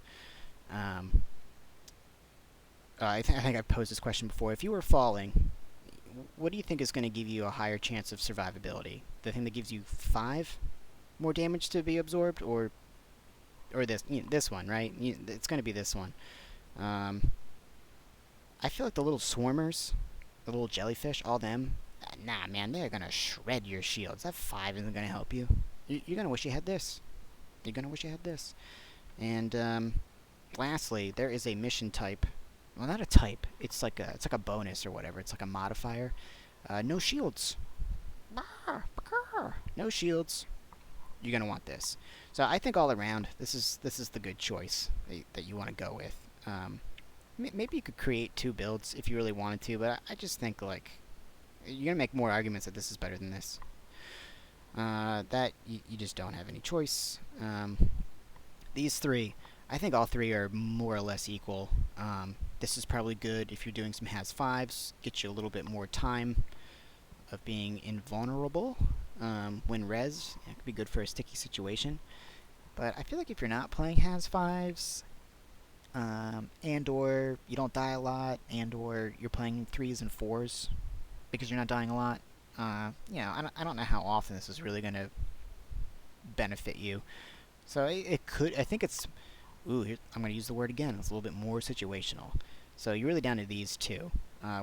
I think I've posed this question before. If you were falling, what do you think is going to give you a higher chance of survivability? The thing that gives you 5 more damage to be absorbed, or this one, right? It's going to be this one. I feel like the little swarmers, the little jellyfish, all them, nah, man, they're going to shred your shields. That 5 isn't going to help you. You're going to wish you had this. You're going to wish you had this. And lastly, there is a mission type. Well, not a type. It's like a bonus or whatever. It's like a modifier. No shields. No shields. You're gonna want this. So I think all around, this is the good choice that you want to go with. Maybe you could create 2 builds if you really wanted to, but I just think like you're gonna make more arguments that this is better than this. That you just don't have any choice. These 3, I think all 3 are more or less equal. This is probably good if you're doing some has 5s, get you a little bit more time. of being invulnerable when res. It could be good for a sticky situation. But I feel like if you're not playing Has 5s, and or you don't die a lot, and or you're playing 3s and 4s because you're not dying a lot, I don't know how often this is really going to benefit you. So it could, I think it's, I'm going to use the word again, it's a little bit more situational. So you're really down to these two.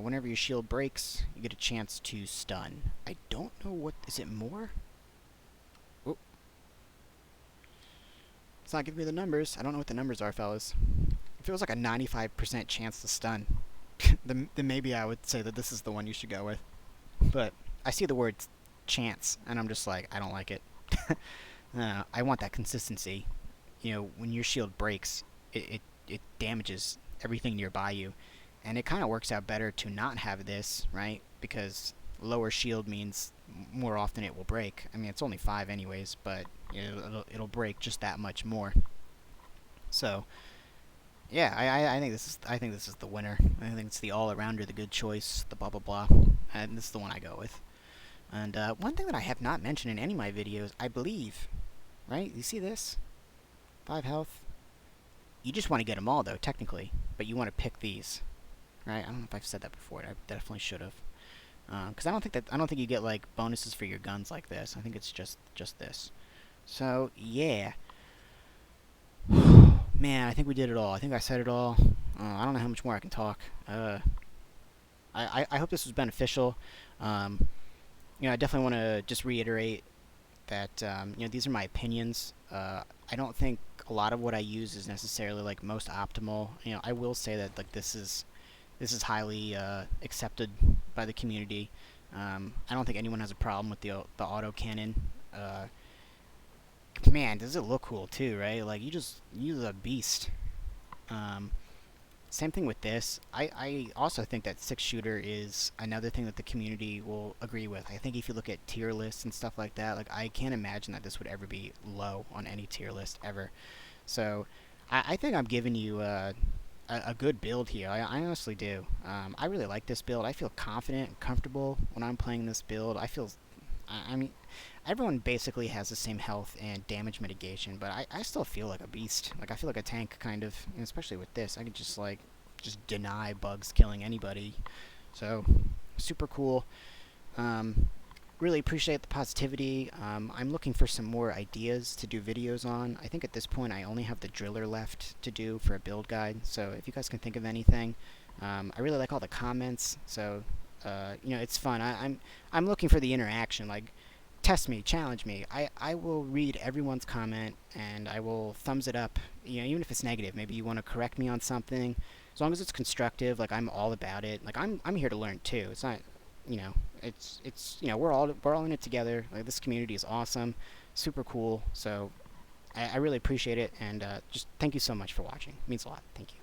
Whenever your shield breaks, you get a chance to stun. I don't know what, is it more? Oh. It's not giving me the numbers. I don't know what the numbers are, fellas. If it was like a 95% chance to stun, then maybe I would say that this is the one you should go with. But I see the word chance, and I'm just like, I don't like it. I want that consistency. When your shield breaks, it damages everything nearby you. And it kind of works out better to not have this, right? Because lower shield means more often it will break. I mean, it's only 5 anyways, but it'll break just that much more. So, yeah, I think this is the winner. I think it's the all-arounder, the good choice, the blah blah blah, and this is the one I go with. And one thing that I have not mentioned in any of my videos, I believe, right? You see this? 5 health. You just want to get them all, though, technically, but you want to pick these, right? I don't know if I've said that before. I definitely should have, because I don't think you get like bonuses for your guns like this. I think it's just this. So yeah, man, I think we did it all. I think I said it all. I don't know how much more I can talk. I hope this was beneficial. I definitely want to just reiterate that these are my opinions. I don't think a lot of what I use is necessarily like most optimal. I will say that like this is highly accepted by the community. I don't think anyone has a problem with the autocannon. Man, does it look cool too, right? Like you're a beast. Same thing with this. I also think that 6-shooter is another thing that the community will agree with. I think if you look at tier lists and stuff like that, like I can't imagine that this would ever be low on any tier list ever. So I think I'm giving you a good build here. I honestly do. I really like this build. I feel confident and comfortable when I'm playing this build. I mean, everyone basically has the same health and damage mitigation, but I still feel like a beast. Like, I feel like a tank, kind of, and especially with this. I could just deny bugs killing anybody. So, super cool. Really appreciate the positivity. I'm looking for some more ideas to do videos on. I think at this point I only have the driller left to do for a build guide, so if you guys can think of anything. I really like all the comments, so it's fun. I'm looking for the interaction. Like, test me, challenge me. I will read everyone's comment and I will thumbs it up. Even if it's negative, maybe you want to correct me on something. As long as it's constructive, like I'm all about it. Like I'm here to learn too. It's not, we're all in it together. Like, this community is awesome, super cool. So I really appreciate it, and just thank you so much for watching. It means a lot. Thank you.